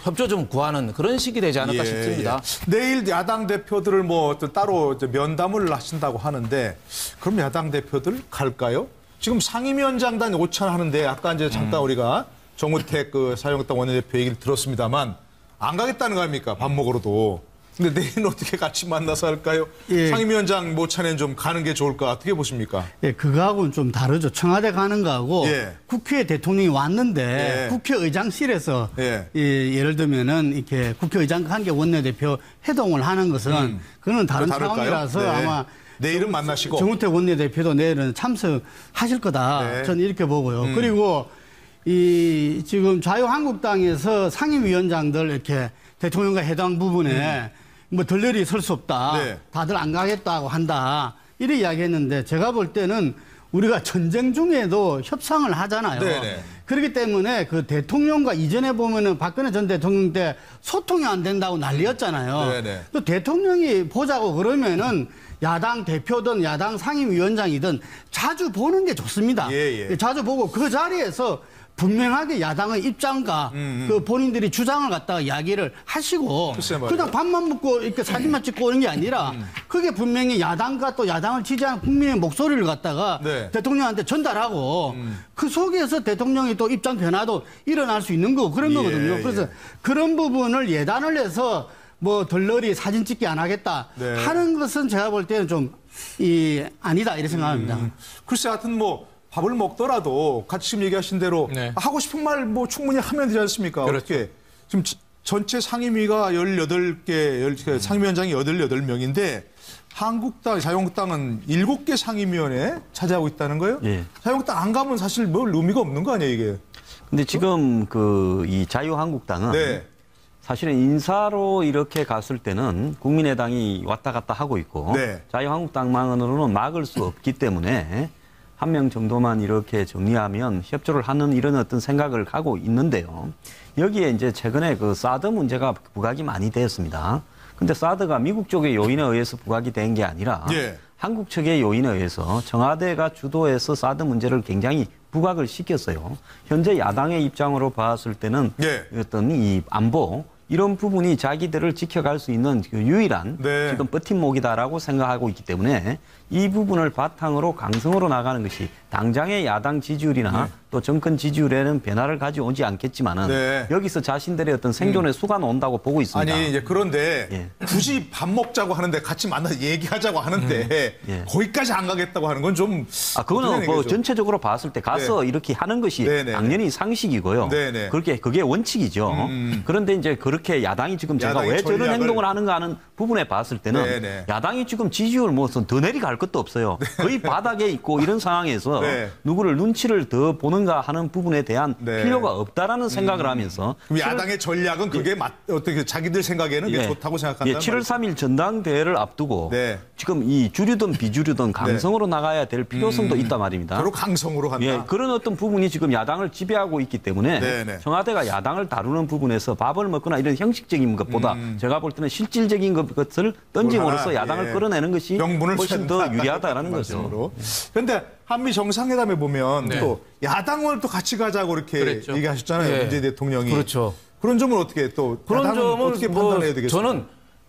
협조 좀 구하는 그런 식이 되지 않을까 싶습니다. 내일 야당 대표들을 뭐 따로 면담을 하신다고 하는데 그럼 야당 대표들 갈까요? 지금 상임위원장단 오찬하는데 아까 이제 잠깐 우리가 정우택 그 자유한국당 원내대표 얘기를 들었습니다만 안 가겠다는 거 아닙니까? 밥 먹으러도. 근데 내일은 어떻게 같이 만나서 할까요? 상임위원장 모찬에는 좀 가는 게 좋을까? 어떻게 보십니까? 예, 그거하고는 좀 다르죠. 청와대 가는 거하고 국회에 대통령이 왔는데 국회의장실에서 예를 들면은 이렇게 국회의장과 함께 원내대표 회동을 하는 것은 그거는 다른 차원이라서 아마 내일은 만나시고 정우택 원내대표도 내일은 참석하실 거다. 저는 이렇게 보고요. 그리고 이 지금 자유한국당에서 상임위원장들 이렇게 대통령과 해당 부분에 뭐 덜널이 설 수 없다. 다들 안 가겠다고 한다. 이렇게 이야기했는데 제가 볼 때는 우리가 전쟁 중에도 협상을 하잖아요. 그렇기 때문에 그 대통령과 이전에 보면은 박근혜 전 대통령 때 소통이 안 된다고 난리였잖아요. 또 대통령이 보자고 그러면은 야당 대표든 야당 상임위원장이든 자주 보는 게 좋습니다. 자주 보고 그 자리에서 분명하게 야당의 입장과 그 본인들이 주장을 갖다가 이야기를 하시고 그냥 밥만 먹고 이렇게 사진만 찍고 오는 게 아니라 그게 분명히 야당과 또 야당을 지지하는 국민의 목소리를 갖다가 대통령한테 전달하고 그 속에서 대통령이 또 입장 변화도 일어날 수 있는 거고 그런 거거든요. 그래서 그런 부분을 예단을 해서 뭐 덜널이 사진 찍기 안 하겠다 하는 것은 제가 볼 때는 좀 아니다 이렇게 생각합니다. 글쎄 하여튼 뭐 밥을 먹더라도 같이 지금 얘기하신 대로 하고 싶은 말 뭐 충분히 하면 되지 않습니까? 어떻게 지금 전체 상임위가 18개, 상임위원장이 18명인데 한국당, 자유한국당은 7개 상임위원회 차지하고 있다는 거예요? 자유한국당 안 가면 사실 뭘 의미가 없는 거 아니에요, 이게? 근데 지금 이 자유한국당은 사실은 인사로 이렇게 갔을 때는 국민의당이 왔다 갔다 하고 있고 자유한국당만으로는 막을 수 없기 때문에 한 명 정도만 이렇게 정리하면 협조를 하는 이런 어떤 생각을 하고 있는데요. 여기에 이제 최근에 그 사드 문제가 부각이 많이 되었습니다. 근데 사드가 미국 쪽의 요인에 의해서 부각이 된 게 아니라 한국 측의 요인에 의해서 청와대가 주도해서 사드 문제를 굉장히 부각을 시켰어요. 현재 야당의 입장으로 봤을 때는 어떤 이 안보 이런 부분이 자기들을 지켜갈 수 있는 유일한 지금 버팀목이다라고 생각하고 있기 때문에 이 부분을 바탕으로 강성으로 나가는 것이 당장의 야당 지지율이나 또 정권 지지율에는 변화를 가져오지 않겠지만은 여기서 자신들의 어떤 생존의 수가 온다고 보고 있습니다. 아니 이제 그런데 굳이 밥 먹자고 하는데 같이 만나서 얘기하자고 하는데 거기까지 안 가겠다고 하는 건 좀 그거는 뭐 전체적으로 봤을 때 가서 이렇게 하는 것이 당연히 상식이고요. 그게 원칙이죠. 그런데 이제 그렇게 야당이 지금 제가 왜 저런 행동을 하는가 하는 부분에 봤을 때는 야당이 지금 지지율 더 내려갈 것도 없어요. 거의 바닥에 있고 이런 상황에서 누구를 눈치를 더 보는가 하는 부분에 대한 필요가 없다라는 생각을 하면서 그럼 야당의 전략은 그게 어떻게 자기들 생각에는 그게 좋다고 생각한다는 7월 3일 전당대회를 앞두고 지금 이 주류든 비주류든 강성으로 나가야 될 필요성도 있단 말입니다. 바로 강성으로 간다. 그런 어떤 부분이 지금 야당을 지배하고 있기 때문에 청와대가 야당을 다루는 부분에서 밥을 먹거나 이런 형식적인 것보다 제가 볼 때는 실질적인 것을 던짐으로써 야당을 끌어내는 것이 훨씬 더 유리하다라는 거죠. 그런데 한미 정상회담에 보면 또 야당을 또 같이 가자고 이렇게 얘기하셨잖아요. 문재인 대통령이. 그런 점은 어떻게 그런 점은 어떻게 판단해야 되겠어요? 저는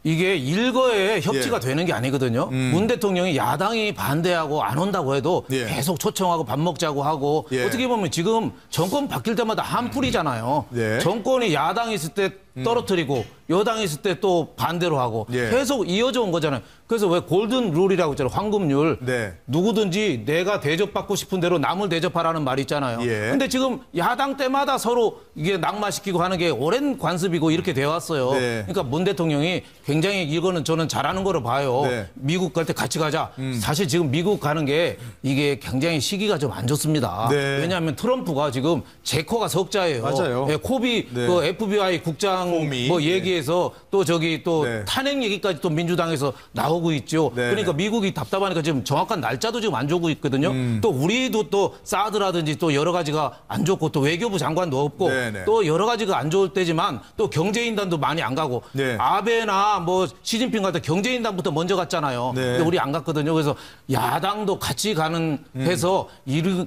이게 일거에 협치가 되는 게 아니거든요. 문 대통령이 야당이 반대하고 안 온다고 해도 계속 초청하고 밥 먹자고 하고 어떻게 보면 지금 정권 바뀔 때마다 한풀이잖아요. 정권이 야당이 있을 때 떨어뜨리고 여당에 있을 때 또 반대로 하고 계속 이어져 온 거잖아요. 그래서 왜 골든 룰이라고 있잖아요. 황금률. 누구든지 내가 대접받고 싶은 대로 남을 대접하라는 말이 있잖아요. 근데 지금 야당 때마다 서로 이게 낙마시키고 하는 게 오랜 관습이고 이렇게 되어 왔어요. 그러니까 문 대통령이 굉장히 이거는 저는 잘하는 거로 봐요. 미국 갈 때 같이 가자. 사실 지금 미국 가는 게 이게 굉장히 시기가 좀 안 좋습니다. 왜냐하면 트럼프가 지금 제 코가 석자예요. 맞아요. 코비 그 FBI 국장 뭐 얘기해서 또 저기 또 탄핵 얘기까지 또 민주당에서 나오고 있죠. 그러니까 미국이 답답하니까 지금 정확한 날짜도 지금 안 주고 있거든요. 또 우리도 또 사드라든지 또 여러 가지가 안 좋고 또 외교부 장관도 없고 또 여러 가지가 안 좋을 때지만 또 경제인단도 많이 안 가고 아베나 뭐 시진핑 갈 때 경제인단부터 먼저 갔잖아요. 근데 우리 안 갔거든요. 그래서 야당도 같이 가는 해서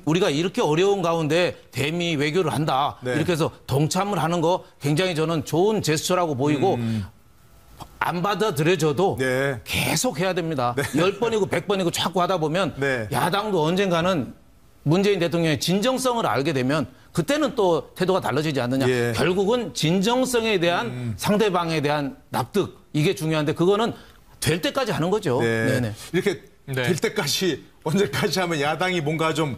우리가 이렇게 어려운 가운데 대미 외교를 한다. 이렇게 해서 동참을 하는 거 굉장히 저는 좋은 제스처라고 보이고 안 받아들여져도 계속 해야 됩니다. 10번이고 100번이고 자꾸 하다 보면 야당도 언젠가는 문재인 대통령의 진정성을 알게 되면 그때는 또 태도가 달라지지 않느냐. 결국은 진정성에 대한 상대방에 대한 납득 이게 중요한데 그거는 될 때까지 하는 거죠. 이렇게 될 때까지 언제까지 하면 야당이 뭔가 좀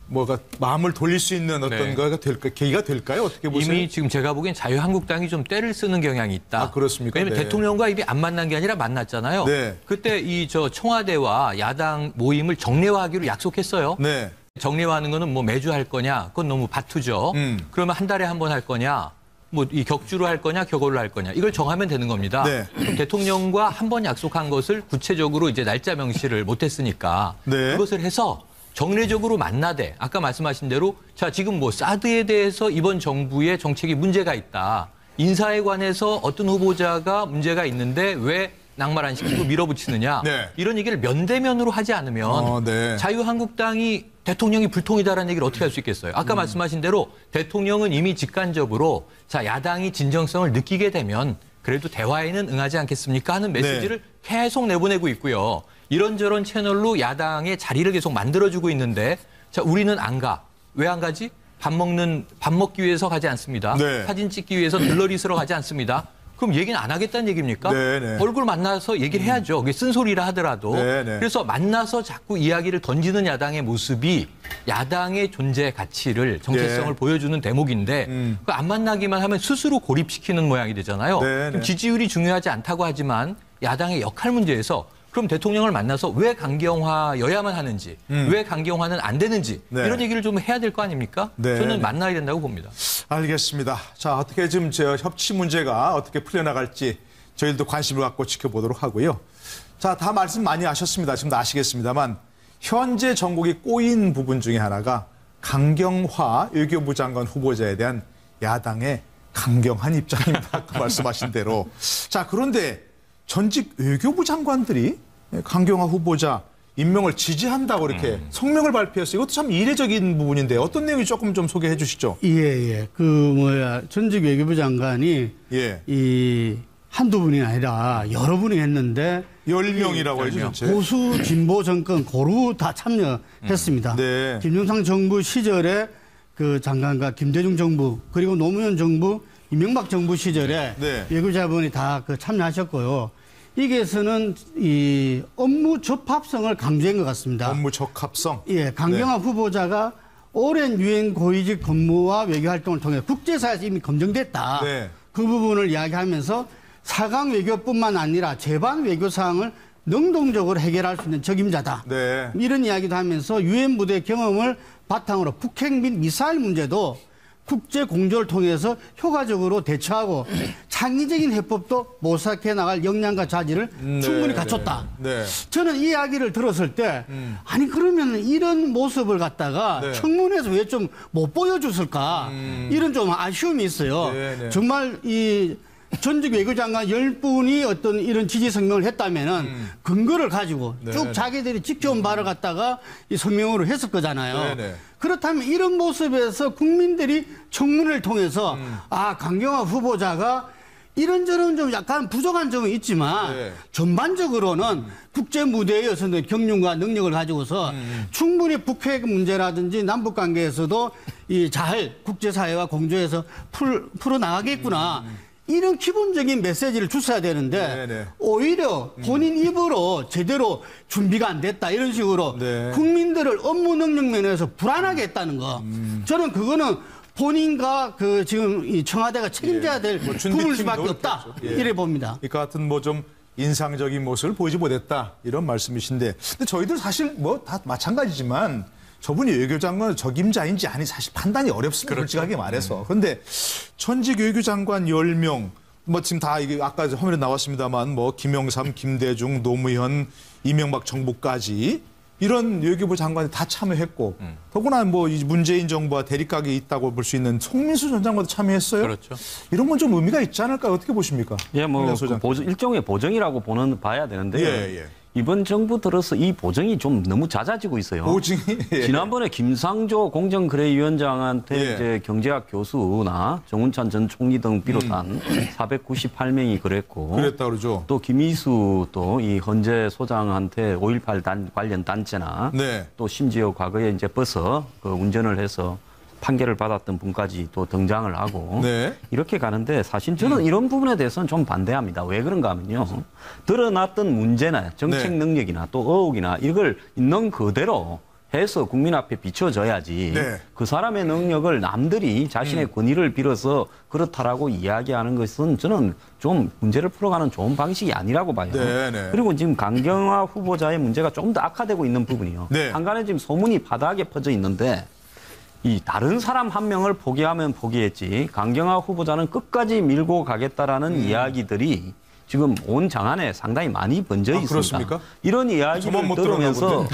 뭐가 마음을 돌릴 수 있는 어떤 거가 될까 계기가 될까요? 어떻게 보세요? 이미 지금 제가 보기엔 자유한국당이 좀 때를 쓰는 경향이 있다. 아, 그렇습니까? 왜냐하면 대통령과 입이 안 만난 게 아니라 만났잖아요. 그때 이 청와대와 야당 모임을 정례화하기로 약속했어요. 정례화하는 거는 뭐 매주 할 거냐? 그건 너무 바투죠. 그러면 한 달에 한 번 할 거냐? 뭐 이 격주로 할 거냐, 격월로 할 거냐 이걸 정하면 되는 겁니다. 그럼 대통령과 한 번 약속한 것을 구체적으로 이제 날짜 명시를 못했으니까 그것을 해서 정례적으로 만나되 아까 말씀하신 대로 자 지금 뭐 사드에 대해서 이번 정부의 정책이 문제가 있다. 인사에 관해서 어떤 후보자가 문제가 있는데 왜 낙마를 안 시키고 밀어붙이느냐. 이런 얘기를 면대면으로 하지 않으면 자유한국당이 대통령이 불통이다라는 얘기를 어떻게 할 수 있겠어요. 아까 말씀하신 대로 대통령은 이미 직간접으로 자 야당이 진정성을 느끼게 되면 그래도 대화에는 응하지 않겠습니까 하는 메시지를 계속 내보내고 있고요. 이런저런 채널로 야당의 자리를 계속 만들어주고 있는데 자 우리는 안 가. 왜 안 가지? 밥 먹기 위해서 가지 않습니다. 사진 찍기 위해서 들러리 쓰러 가지 않습니다. 그럼 얘기는 안 하겠다는 얘기입니까? 얼굴 만나서 얘기를 해야죠. 그게 쓴소리라 하더라도. 그래서 만나서 자꾸 이야기를 던지는 야당의 모습이 야당의 존재 가치를 정체성을 보여주는 대목인데 안 만나기만 하면 스스로 고립시키는 모양이 되잖아요. 지지율이 중요하지 않다고 하지만 야당의 역할 문제에서 그럼 대통령을 만나서 왜 강경화여야만 하는지, 왜 강경화는 안 되는지 이런 얘기를 좀 해야 될 거 아닙니까? 저는 만나야 된다고 봅니다. 알겠습니다. 자, 어떻게 지금 협치 문제가 어떻게 풀려나갈지 저희들도 관심을 갖고 지켜보도록 하고요. 자, 다 말씀 많이 하셨습니다. 지금도 아시겠습니다만 현재 전국이 꼬인 부분 중에 하나가 강경화 외교부 장관 후보자에 대한 야당의 강경한 입장입니다. 아까 말씀하신 대로. 자, 그런데 전직 외교부 장관들이 강경화 후보자 임명을 지지한다고 이렇게 성명을 발표했어요. 이것도 참 이례적인 부분인데 어떤 내용이 조금 좀 소개해 주시죠. 전직 외교부 장관이 이 한두 분이 아니라 여러 분이 했는데 10명이라고 해죠. 보수 진보 정권 고루 다 참여했습니다. 김영삼 정부 시절에 그 장관과 김대중 정부 그리고 노무현 정부 이명박 정부 시절에 외교자분이 다 참여하셨고요. 이게서는 이 업무 적합성을 강조한 것 같습니다. 업무 적합성? 강경화 후보자가 오랜 유엔 고위직 근무와 외교 활동을 통해 국제사회에서 이미 검증됐다. 그 부분을 이야기하면서 4강 외교뿐만 아니라 제반 외교 사항을 능동적으로 해결할 수 있는 적임자다. 이런 이야기도 하면서 유엔 무대 경험을 바탕으로 북핵 및 미사일 문제도 국제 공조를 통해서 효과적으로 대처하고 창의적인 해법도 모색해 나갈 역량과 자질을 충분히 갖췄다. 저는 이 이야기를 들었을 때 아니 그러면 이런 모습을 갖다가 청문회에서 왜 좀 못 보여줬을까 이런 좀 아쉬움이 있어요. 정말 이 전직 외교장관 10분이 어떤 이런 지지 성명을 했다면은 근거를 가지고 쭉 자기들이 지켜온 바를 갖다가 이 성명으로 했을 거잖아요. 그렇다면 이런 모습에서 국민들이 청문회를 통해서 강경화 후보자가 이런저런 좀 약간 부족한 점은 있지만 전반적으로는 국제 무대에서는 경륜과 능력을 가지고서 충분히 북핵 문제라든지 남북 관계에서도 이 잘 국제사회와 공조해서 풀어나가겠구나. 이런 기본적인 메시지를 줬어야 되는데 네네. 오히려 본인 입으로 제대로 준비가 안 됐다 이런 식으로 네. 국민들을 업무 능력 면에서 불안하게 했다는 거. 저는 그거는 본인과 그 지금 이 청와대가 책임져야 될 뭐 부분일 수밖에 없다. 그렇죠. 예. 이래 봅니다. 이 같은 뭐 좀 인상적인 모습을 보이지 못했다 이런 말씀이신데, 근데 저희들 사실 뭐 다 마찬가지지만 저분이 외교장관 적임자인지 아니 사실 판단이 어렵습니다. 솔직하게 말해서. 그런데 전직 외교장관 10명 뭐 지금 다 이게 아까 화면에 나왔습니다만 뭐 김영삼, 김대중, 노무현, 이명박 정부까지 이런 외교부 장관이 다 참여했고 더구나 뭐 이 문재인 정부와 대립각이 있다고 볼 수 있는 송민수 전 장관도 참여했어요. 그렇죠. 이런 건 좀 의미가 있지 않을까요? 어떻게 보십니까? 예, 뭐 일종의 보정이라고 봐야 되는데요. 예. 이번 정부 들어서 이 보정이 좀 너무 낮아지고 있어요. 보증이 예. 지난번에 김상조 공정거래위원장한테 예. 이제 경제학 교수나 정운찬 전 총리 등 비롯한 498명이 그랬고, 그랬다 그러죠. 또 김희수 또 이 헌재 소장한테 5.18 관련 단체나 네. 또 심지어 과거에 이제 버서 그 운전을 해서 판결을 받았던 분까지 또 등장을 하고 네. 이렇게 가는데 사실 저는 이런 부분에 대해서는 좀 반대합니다. 왜 그런가 하면요. 드러났던 문제나 정책 네. 능력이나 또 의혹이나 이걸 있는 그대로 해서 국민 앞에 비춰져야지 네. 그 사람의 능력을 남들이 자신의 권위를 빌어서 그렇다라고 이야기하는 것은 저는 좀 문제를 풀어가는 좋은 방식이 아니라고 봐요. 네. 그리고 지금 강경화 후보자의 문제가 좀 더 악화되고 있는 부분이요. 네. 한간에 지금 소문이 바닥에 퍼져 있는데 이 다른 사람 한 명을 포기하면 포기했지 강경화 후보자는 끝까지 밀고 가겠다라는 이야기들이 지금 온 장안에 상당히 많이 번져 있습니다. 그렇습니까? 이런 이야기를 들으면서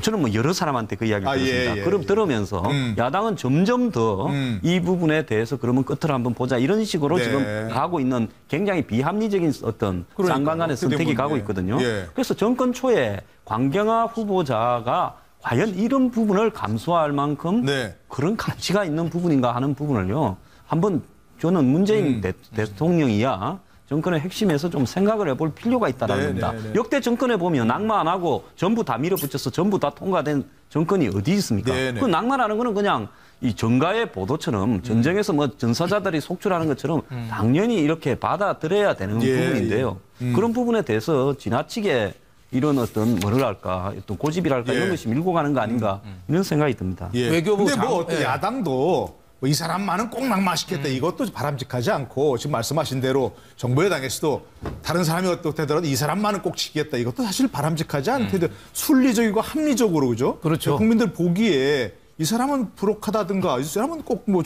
저는 뭐 여러 사람한테 그 이야기를 들었습니다. 예. 그럼 들으면서 야당은 점점 더 이 부분에 대해서 그러면 끝을 한번 보자 이런 식으로 네. 지금 가고 있는 굉장히 비합리적인 어떤 장관 간의 선택이 가고 있거든요. 예. 그래서 정권 초에 강경화 후보자가 과연 이런 부분을 감수할 만큼 네. 그런 가치가 있는 부분인가 하는 부분을요. 한번 저는 문재인 대통령이야 정권의 핵심에서 좀 생각을 해볼 필요가 있다는 겁니다. 역대 정권에 보면 낙마 안 하고 전부 다 밀어붙여서 전부 다 통과된 정권이 어디 있습니까? 그 낙마라는 거는 그냥 이 정가의 보도처럼 전쟁에서 뭐 전사자들이 속출하는 것처럼 당연히 이렇게 받아들여야 되는 부분인데요. 그런 부분에 대해서 지나치게 이런 어떤 뭐랄까 어떤 고집이랄까 이런 것이 밀고 가는 거 아닌가 이런 생각이 듭니다. 외교부 근데 뭐 어떤 야당도 뭐 이 사람만은 꼭 낙마시켰다 이것도 바람직하지 않고 지금 말씀하신 대로 정부 여당에서도 다른 사람이 어떻게 되더라도 이 사람만은 꼭 지키겠다 이것도 사실 바람직하지 않대도 순리적이고 합리적으로 그죠? 그렇죠. 국민들 보기에 이 사람은 부록하다든가 이 사람은 꼭 뭐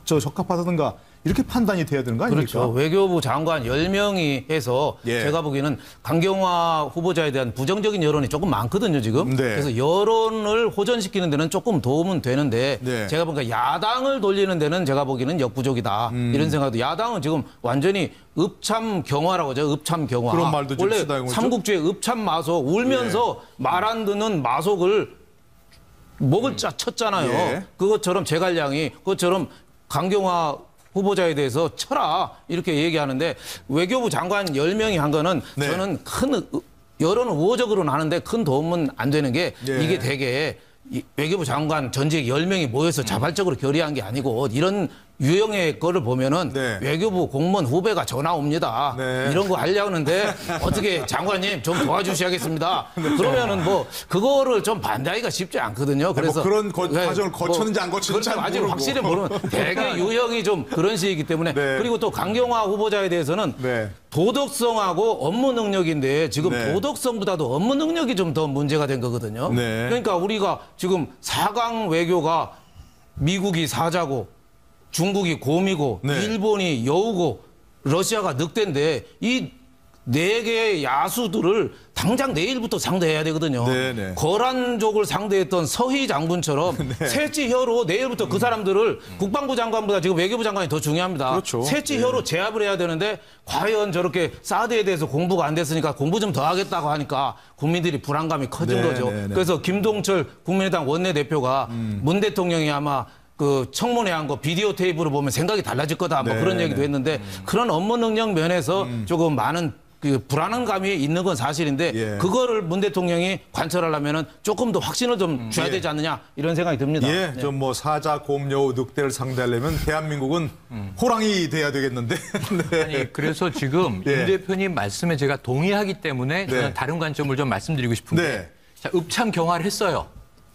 적합하다든가 이렇게 판단이 돼야 되는 거 아닙니까? 그렇죠. 외교부 장관 10명이 해서 제가 보기에는 강경화 후보자에 대한 부정적인 여론이 조금 많거든요, 지금. 네. 그래서 여론을 호전시키는 데는 조금 도움은 되는데 제가 보니까 야당을 돌리는 데는 제가 보기에는 역부족이다. 이런 생각도. 야당은 지금 완전히 읍참경화라고 하죠. 읍참경화. 그런 말도 좀 원래 쓰다가 삼국지의 읍참마속 울면서 말 안 듣는 마속을 목을 쳤잖아요. 그것처럼 제갈량이 그것처럼 강경화 후보자에 대해서 쳐라 이렇게 얘기하는데 외교부 장관 10명이 한 거는 저는 큰 여론은 우호적으로는 하는데 큰 도움은 안 되는 게 이게 되게 외교부 장관 전직 10명이 모여서 자발적으로 결의한 게 아니고 이런 유형의 거를 보면은 외교부 공무원 후배가 전화 옵니다. 이런 거 하려는데 어떻게 장관님 좀 도와주셔야겠습니다. 그러면은 뭐 그거를 좀 반대하기가 쉽지 않거든요. 그래서 뭐 그런 과정을 거쳤는지 안 거쳤는지 아직 모르고. 확실히 모르는 되게 유형이 좀 그런 식이기 때문에 그리고 또 강경화 후보자에 대해서는 도덕성하고 업무 능력인데 지금 도덕성보다도 업무 능력이 좀 더 문제가 된 거거든요. 그러니까 우리가 지금 4강 외교가 미국이 사자고 중국이 곰이고 일본이 여우고 러시아가 늑대인데 이 4개의 야수들을 당장 내일부터 상대해야 되거든요. 거란족을 상대했던 서희 장군처럼 셋지혀로 내일부터 그 사람들을 국방부 장관보다 지금 외교부 장관이 더 중요합니다. 그렇죠. 셋지혀로 제압을 해야 되는데 과연 저렇게 사드에 대해서 공부가 안 됐으니까 공부 좀 더 하겠다고 하니까 국민들이 불안감이 커진 거죠. 그래서 김동철 국민의당 원내대표가 문 대통령이 아마 그 청문회 한 거 비디오 테이프로 보면 생각이 달라질 거다 뭐 그런 얘기도 했는데 그런 업무 능력 면에서 조금 많은 그 불안한 감이 있는 건 사실인데 예. 그거를 문 대통령이 관철하려면은 조금 더 확신을 좀 줘야 되지 않느냐 이런 생각이 듭니다. 예, 네. 좀 뭐 사자, 곰, 여우, 늑대를 상대하려면 대한민국은 호랑이 돼야 되겠는데. 네. 아니 그래서 지금 예. 임 대표님 말씀에 제가 동의하기 때문에 저는 네. 다른 관점을 좀 말씀드리고 싶은데 네. 자, 읍참 경화를 했어요.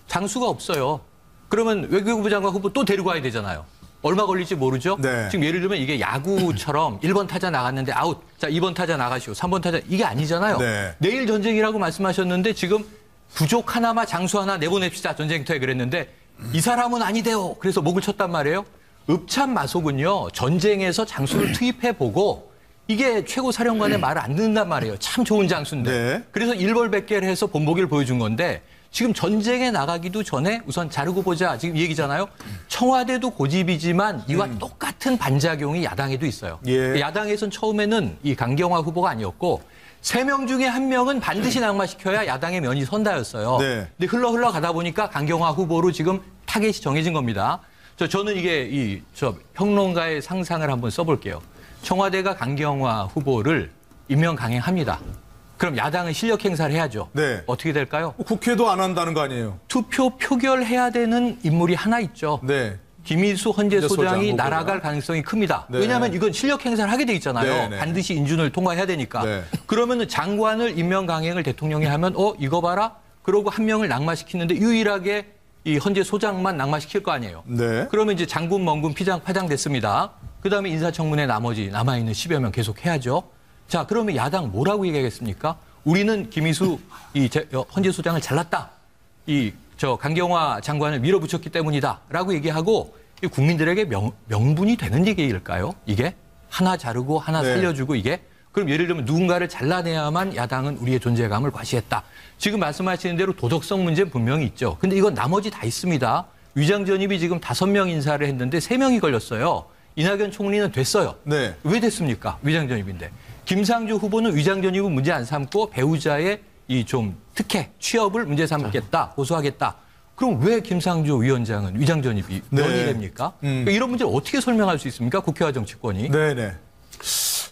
장수가 없어요. 그러면 외교부 장관 후보 또 데리고 와야 되잖아요. 얼마 걸릴지 모르죠. 네. 지금 예를 들면 이게 야구처럼 1번 타자 나갔는데 아웃. 자, 2번 타자 나가시오. 3번 타자. 이게 아니잖아요. 네. 내일 전쟁이라고 말씀하셨는데 지금 부족 하나마 장수 하나 내보냅시다. 전쟁터에 그랬는데 이 사람은 아니대요. 그래서 목을 쳤단 말이에요. 읍참 마속은요. 전쟁에서 장수를 투입해보고 이게 최고 사령관의 말을 안 듣는단 말이에요. 참 좋은 장수인데. 네. 그래서 일벌백계를 해서 본보기를 보여준 건데 지금 전쟁에 나가기도 전에 우선 자르고 보자. 지금 이 얘기잖아요. 청와대도 고집이지만 이와 똑같은 반작용이 야당에도 있어요. 예. 야당에선 처음에는 이 강경화 후보가 아니었고 3명 중에 1명은 반드시 낙마시켜야 야당의 면이 선다였어요. 네. 근데 흘러 가다 보니까 강경화 후보로 지금 타겟이 정해진 겁니다. 저는 이게 평론가의 상상을 한번 써볼게요. 청와대가 강경화 후보를 임명 강행합니다. 그럼 야당은 실력 행사를 해야죠. 네. 어떻게 될까요? 국회도 안 한다는 거 아니에요? 투표 표결해야 되는 인물이 하나 있죠. 네. 김일수 헌재 소장이 후보가. 날아갈 가능성이 큽니다. 네. 왜냐하면 이건 실력 행사를 하게 돼 있잖아요. 네, 네. 반드시 인준을 통과해야 되니까. 네. 그러면 장관을 임명 강행을 대통령이 하면 이거 봐라. 그러고 한 명을 낙마시키는데 유일하게 이 헌재 소장만 낙마시킬 거 아니에요. 네. 그러면 이제 장군, 멍군, 피장, 파장 됐습니다. 그다음에 인사청문회 나머지 남아있는 10여 명 계속 해야죠. 자, 그러면 야당 뭐라고 얘기하겠습니까? 우리는 김희수 헌재 소장을 잘랐다. 강경화 장관을 밀어붙였기 때문이다라고 얘기하고 국민들에게 명분이 되는 얘기일까요? 이게 하나 자르고 하나 네. 살려주고 이게 그럼 예를 들면 누군가를 잘라내야만 야당은 우리의 존재감을 과시했다. 지금 말씀하시는 대로 도덕성 문제는 분명히 있죠. 근데 이건 나머지 다 있습니다. 위장 전입이 지금 5명 인사를 했는데 3명이 걸렸어요. 이낙연 총리는 됐어요. 네. 왜 됐습니까? 위장 전입인데. 김상조 후보는 위장 전입은 문제 안 삼고 배우자의 특혜, 취업을 문제 삼겠다, 고소하겠다. 그럼 왜 김상조 위원장은 위장 전입이 면이 됩니까? 그러니까 이런 문제를 어떻게 설명할 수 있습니까? 국회와 정치권이. 네네.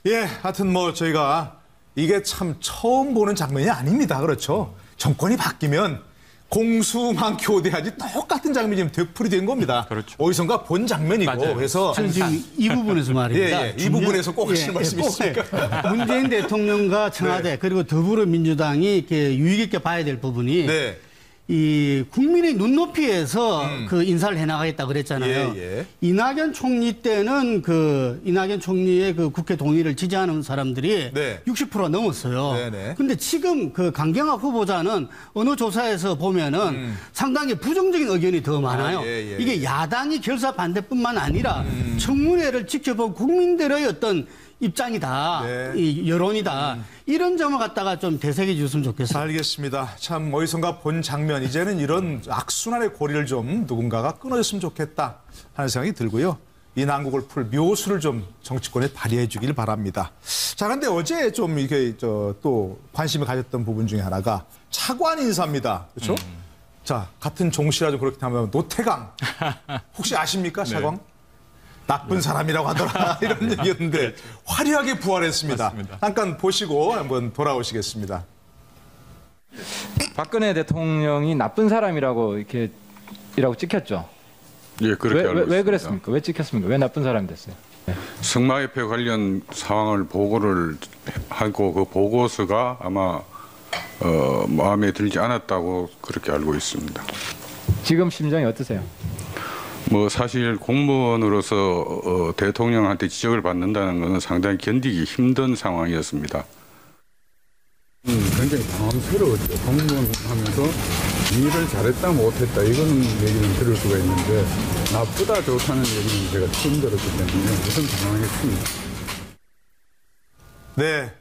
예, 하여튼 저희가 이게 참 처음 보는 장면이 아닙니다. 그렇죠? 정권이 바뀌면 공수만 교대하지 똑같은 장면이 지금 되풀이된 겁니다. 그렇죠. 어디선가 본 장면이고. 맞아요. 그래서 저는 지금 이 부분에서 말입니다. 이 부분에서 꼭 하실 말씀 있습니까? 문재인 대통령과 청와대 네. 그리고 더불어민주당이 이렇게 유익 있게 봐야 될 부분이 네. 이 국민의 눈높이에서 그 인사를 해나가겠다 그랬잖아요. 예. 이낙연 총리 때는 이낙연 총리의 국회 동의를 지지하는 사람들이 네. 60% 넘었어요. 네네. 근데 지금 강경화 후보자는 어느 조사에서 보면은 상당히 부정적인 의견이 더 많아요. 예. 이게 야당이 결사 반대뿐만 아니라 청문회를 지켜본 국민들의 어떤 입장이다, 네. 이 여론이다. 이런 점을 갖다가 좀 되새겨 주셨으면 좋겠어요. 알겠습니다. 참 어디선가 본 장면 이제는 이런 악순환의 고리를 좀 누군가가 끊어줬으면 좋겠다 하는 생각이 들고요. 이 난국을 풀 묘수를 좀 정치권에 발휘해 주길 바랍니다. 자, 그런데 어제 좀 이게 또 관심을 가졌던 부분 중에 하나가 차관 인사입니다. 그렇죠? 자, 같은 종씨라도 그렇게 하면 노태강 혹시 아십니까, 차관? 나쁜 사람이라고 하더라 이런 얘기였는데 화려하게 부활했습니다. 맞습니다. 잠깐 보시고 한번 돌아오시겠습니다. 박근혜 대통령이 나쁜 사람이라고 이라고 찍혔죠. 예, 그렇게 알고 있습니다. 왜 그랬습니까? 왜 찍혔습니까? 왜 나쁜 사람이 됐어요? 네. 승마협회 관련 상황을 보고를 하고 그 보고서가 아마 마음에 들지 않았다고 그렇게 알고 있습니다. 지금 심정이 어떠세요? 사실 공무원으로서 대통령한테 지적을 받는다는 것은 상당히 견디기 힘든 상황이었습니다. 굉장히 당황스러웠죠. 공무원 하면서 일을 잘했다 못했다 이거는 얘기는 들을 수가 있는데 나쁘다 좋다는 얘기는 제가 처음 들었기 때문에 우선 당황했습니다. 네,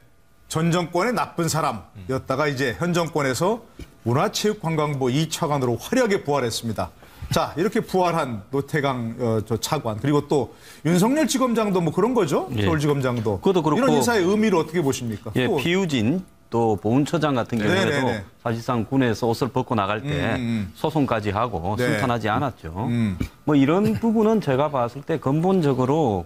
전 정권의 나쁜 사람이었다가 이제 현 정권에서 문화체육관광부 2차관으로 화려하게 부활했습니다. 자, 이렇게 부활한 노태강 차관 그리고 또 윤석열 지검장도 그런 거죠? 예. 서울지검장도. 그것도 그렇고 이런 인사의 의미를 어떻게 보십니까? 예, 피우진 또 보훈처장 같은 경우에도 사실상 군에서 옷을 벗고 나갈 때 소송까지 하고 승탄하지 않았죠. 뭐 이런 부분은 제가 봤을 때 근본적으로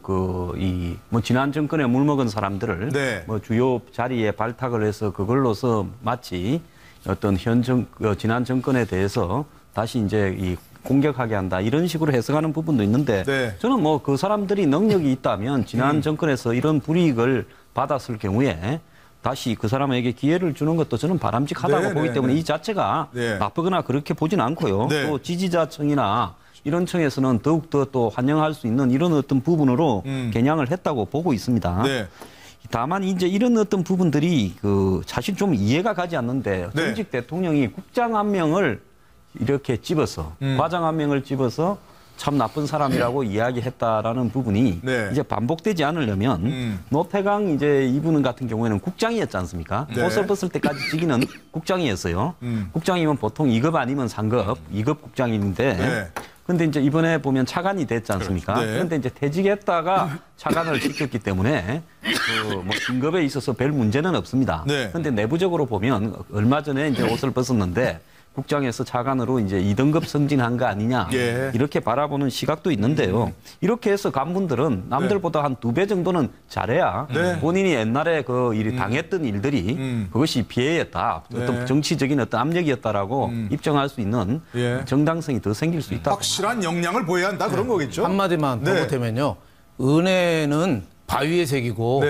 뭐 지난 정권에 물먹은 사람들을 뭐 주요 자리에 발탁을 해서 그걸로서 마치 어떤 지난 정권에 대해서 다시 이제 공격하게 한다 이런 식으로 해석하는 부분도 있는데 저는 뭐 그 사람들이 능력이 있다면 지난 정권에서 이런 불이익을 받았을 경우에 다시 그 사람에게 기회를 주는 것도 저는 바람직하다고 보기 때문에 이 자체가 나쁘거나 그렇게 보진 않고요. 또 지지자층이나 이런 층에서는 더욱더 또 환영할 수 있는 이런 어떤 부분으로 겨냥을 했다고 보고 있습니다. 다만 이제 이런 어떤 부분들이 사실 좀 이해가 가지 않는데 전직 대통령이 국장 한 명을 이렇게 집어서 과장 한 명을 집어서 참 나쁜 사람이라고 이야기했다라는 부분이 이제 반복되지 않으려면 노태강 이제 이분 같은 경우에는 국장이었지 않습니까? 옷을 벗을 때까지 직위는 국장이었어요. 국장이면 보통 2급 아니면 3급, 2급 국장인데 근데 이제 이번에 보면 차관이 됐지 않습니까? 그런데 이제 퇴직했다가 차관을 시켰기 때문에 뭐 진급에 있어서 별 문제는 없습니다. 그런데 내부적으로 보면 얼마 전에 이제 옷을 벗었는데 국장에서 차관으로 이제 2등급 승진한 거 아니냐 이렇게 바라보는 시각도 있는데요. 이렇게 해서 간분들은 남들보다 한 2배 정도는 잘해야 본인이 옛날에 당했던 일들이 그것이 피해였다. 어떤 정치적인 어떤 압력이었다라고 입증할 수 있는 정당성이 더 생길 수 있다. 확실한 역량을 보여야 한다 그런 거겠죠. 한마디만 더 보태면요. 은혜는 바위의 색이고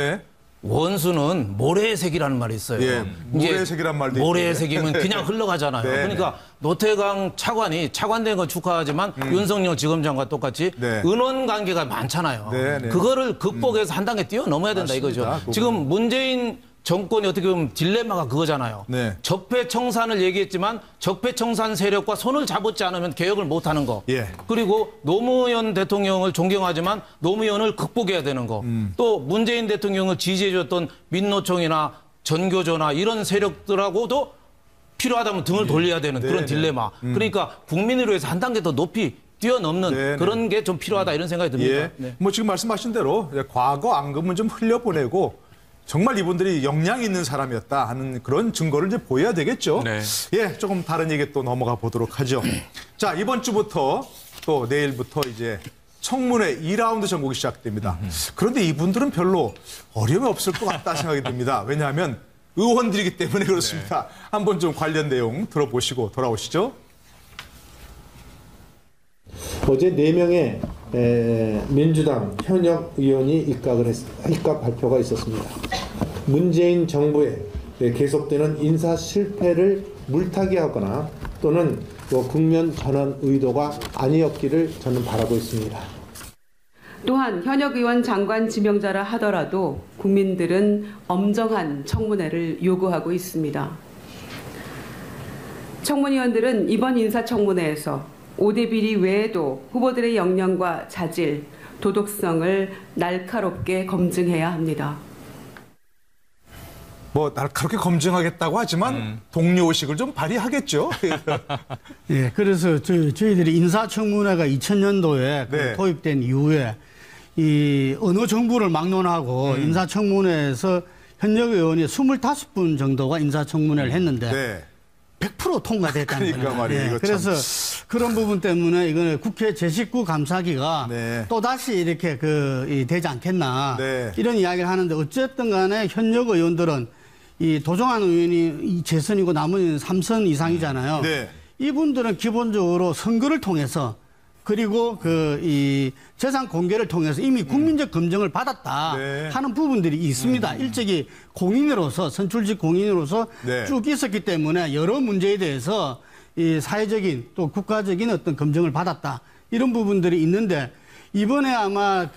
원수는 모래의 색이라는 말이 있어요. 모래의 색이란 말도 모래의 색이면 그냥 흘러가잖아요. 그러니까 노태강 차관이 차관된 건 축하하지만 윤석열 지검장과 똑같이 은원 관계가 많잖아요. 그거를 극복해서 한 단계 뛰어넘어야 된다 이거죠. 지금 문재인 정권이 어떻게 보면 딜레마가 그거잖아요. 적폐청산을 얘기했지만 적폐청산 세력과 손을 잡지 않으면 개혁을 못하는 거. 그리고 노무현 대통령을 존경하지만 노무현을 극복해야 되는 거. 또 문재인 대통령을 지지해줬던 민노총이나 전교조나 이런 세력들하고도 필요하다면 등을 돌려야 되는 그런 딜레마. 그러니까 국민을 위해서 한 단계 더 높이 뛰어넘는 그런 게 좀 필요하다 이런 생각이 듭니다. 뭐 지금 말씀하신 대로 과거 앙금은 좀 흘려보내고 정말 이분들이 역량이 있는 사람이었다 하는 그런 증거를 이제 보여야 되겠죠. 조금 다른 얘기 또 넘어가 보도록 하죠. 자, 이번 주부터 또 내일부터 이제 청문회 2라운드 전국이 시작됩니다. 그런데 이분들은 별로 어려움이 없을 것 같다 생각이 듭니다. 왜냐하면 의원들이기 때문에 그렇습니다. 한번 좀 관련 내용 들어보시고 돌아오시죠. 어제 4명의 민주당 현역 의원이 입각 발표가 있었습니다. 문재인 정부의 계속되는 인사 실패를 물타기하거나 또는 국면 전환 의도가 아니었기를 저는 바라고 있습니다. 또한 현역 의원 장관 지명자라 하더라도 국민들은 엄정한 청문회를 요구하고 있습니다. 청문위원들은 이번 인사청문회에서 5대 비리 외에도 후보들의 역량과 자질, 도덕성을 날카롭게 검증해야 합니다. 뭐 날카롭게 검증하겠다고 하지만 동료의식을 좀 발휘하겠죠. 그래서 저희들이 인사청문회가 2000년도에 도입된 이후에 어느 정부를 막론하고 인사청문회에서 현역 의원이 25분 정도가 인사청문회를 했는데 100% 통과됐다는 거예요. 그래서 그런 부분 때문에 이거는 국회 제19 감사기가 또다시 이렇게 되지 않겠나 이런 이야기를 하는데 어쨌든 간에 현역 의원들은 도종환 의원이 재선이고 나머지는 3선 이상이잖아요. 이분들은 기본적으로 선거를 통해서 그리고 이 재산 공개를 통해서 이미 국민적 검증을 받았다 하는 부분들이 있습니다. 일찍이 공인으로서 선출직 공인으로서 쭉 있었기 때문에 여러 문제에 대해서 이 사회적인 또 국가적인 어떤 검증을 받았다 이런 부분들이 있는데 이번에 아마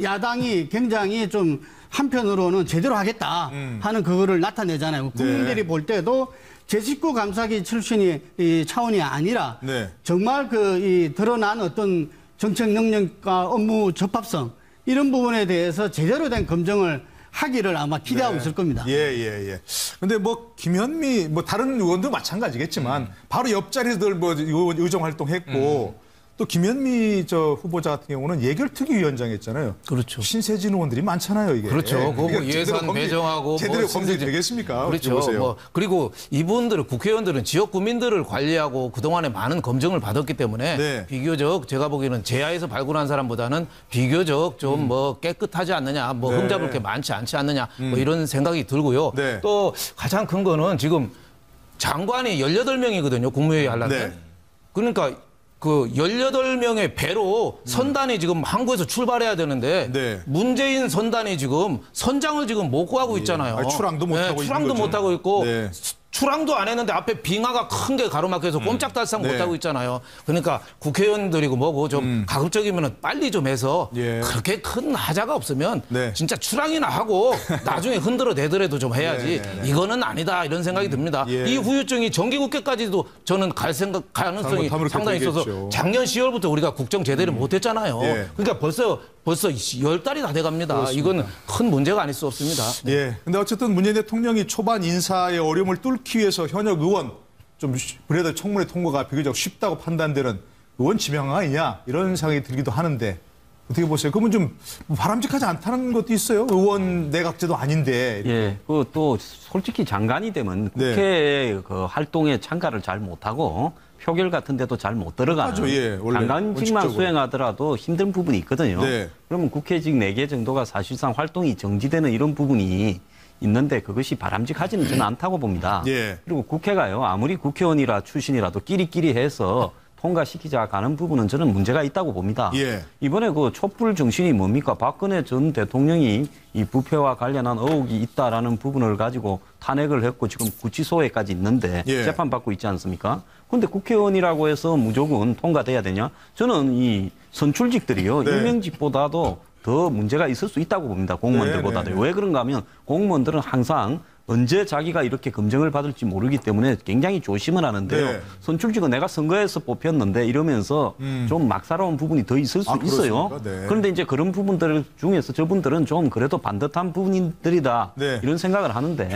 야당이 굉장히 좀 한편으로는 제대로 하겠다 하는 그거를 나타내잖아요. 국민들이 볼 때도 제19 감사기 출신이 차원이 아니라 정말 드러난 어떤 정책 능력과 업무 적합성 이런 부분에 대해서 제대로 된 검증을 하기를 아마 기대하고 있을 겁니다. 근데 김현미 다른 의원도 마찬가지겠지만 바로 옆자리들 의정 활동했고 또 김현미 후보자 같은 경우는 예결특위위원장 했잖아요. 그렇죠. 신세진 의원들이 많잖아요, 이게. 그렇죠. 그거 예산 배정하고 제대로 검증 되겠습니까? 그렇죠. 그리고 이분들은 국회의원들은 지역 구민들을 관리하고 그동안에 많은 검증을 받았기 때문에 비교적 제가 보기에는 제야에서 발굴한 사람보다는 비교적 좀 깨끗하지 않느냐, 흠잡을 게 많지 않지 않느냐, 이런 생각이 들고요. 또 가장 큰 거는 지금 장관이 18명이거든요. 국무회의 하려면. 그러니까 그 18명의 배로 선단이 지금 항구에서 출발해야 되는데 문재인 선단이 지금 선장을 지금 못 구하고 있잖아요. 출항도 못 하고 출항도 못 하고 있고 출항도 안 했는데 앞에 빙하가 큰 게 가로막혀서 꼼짝달싹 못 하고 있잖아요. 그러니까 국회의원들이고 뭐고 좀 가급적이면 빨리 좀 해서 그렇게 큰 하자가 없으면 진짜 출항이나 하고 나중에 흔들어 내더라도 좀 해야지 이거는 아니다 이런 생각이 듭니다. 이 후유증이 정기국회까지도 저는 가능성이 상당히 있어서 작년 10월부터 우리가 국정 제대로 못했잖아요. 그러니까 벌써 10달이 다 돼갑니다. 그렇습니다. 이건 큰 문제가 아닐 수 없습니다. 근데 어쨌든 문재인 대통령이 초반 인사의 어려움을 뚫기 위해서 현역 의원 좀 그래도 청문회 통과가 비교적 쉽다고 판단되는 의원 지명 아니냐 이런 생각이 들기도 하는데 어떻게 보세요? 그러면 좀 바람직하지 않다는 것도 있어요. 의원 내각제도 아닌데. 또 솔직히 장관이 되면 국회 그 활동에 참가를 잘 못하고 표결 같은 데도 잘 못 들어가는 장관직만 수행하더라도 힘든 부분이 있거든요. 그러면 국회직 4개 정도가 사실상 활동이 정지되는 이런 부분이 있는데 그것이 바람직하지는 저는 않다고 봅니다. 그리고 국회가요. 아무리 국회의원이라 출신이라도 끼리끼리 해서 통과시키자 가는 부분은 저는 문제가 있다고 봅니다. 이번에 그 촛불 정신이 뭡니까? 박근혜 전 대통령이 이 부패와 관련한 의혹이 있다라는 부분을 가지고 탄핵을 했고 지금 구치소에까지 있는데 재판받고 있지 않습니까? 그런데 국회의원이라고 해서 무조건 통과돼야 되냐? 저는 이 선출직들이요. 임명직보다도 더 문제가 있을 수 있다고 봅니다. 공무원들보다도. 왜 그런가 하면 공무원들은 항상 언제 자기가 이렇게 검증을 받을지 모르기 때문에 굉장히 조심을 하는데요. 선출직은 내가 선거에서 뽑혔는데 이러면서 좀 막사로운 부분이 더 있을 수 있어요. 그런데 이제 그런 부분들 중에서 저분들은 좀 그래도 반듯한 부분들이다. 이런 생각을 하는데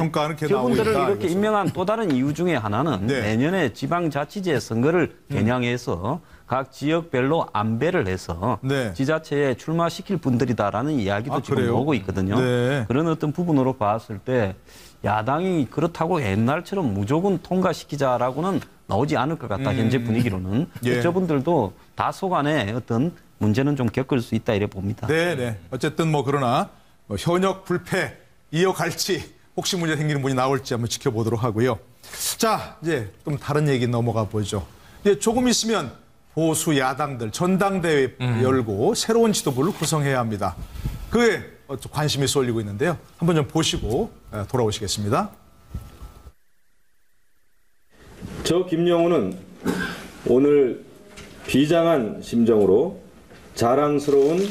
저분들을 이렇게 임명한 또 다른 이유 중에 하나는 내년에 지방자치제 선거를 겨냥해서 각 지역별로 안배를 해서 지자체에 출마시킬 분들이다라는 이야기도 지금 오고 있거든요. 그런 어떤 부분으로 봤을 때 야당이 그렇다고 옛날처럼 무조건 통과시키자라고는 나오지 않을 것 같다. 현재 분위기로는. 저분들도 다소간의 어떤 문제는 좀 겪을 수 있다 이래 봅니다. 어쨌든 그러나 현역 불패 이어갈지 혹시 문제 생기는 분이 나올지 한번 지켜보도록 하고요. 자, 이제 좀 다른 얘기 넘어가 보죠. 이제 조금 있으면 보수 야당들 전당대회 열고 새로운 지도부를 구성해야 합니다. 그에 관심이 쏠리고 있는데요. 한번 좀 보시고 돌아오시겠습니다. 저 김영우는 오늘 비장한 심정으로 자랑스러운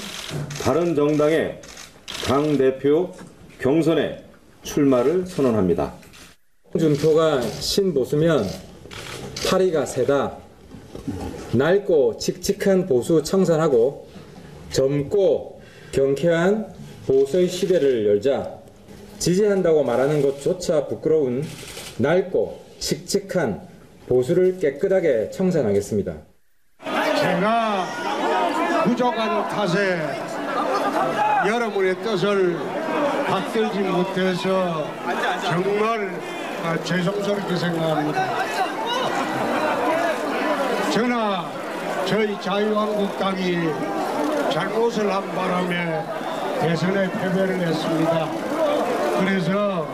바른정당의 당대표 경선에 출마를 선언합니다. 홍준표가 신보수면 파리가 세다. 낡고 칙칙한 보수 청산하고 젊고 경쾌한 보수의 시대를 열자. 지지한다고 말하는 것조차 부끄러운 낡고 칙칙한 보수를 깨끗하게 청산하겠습니다. 제가 부족한 탓에 여러분의 뜻을 받들지 못해서 정말 죄송스럽게 생각합니다. 저나 저희 자유한국당이 잘못을 한 바람에 대선에 패배를 했습니다. 그래서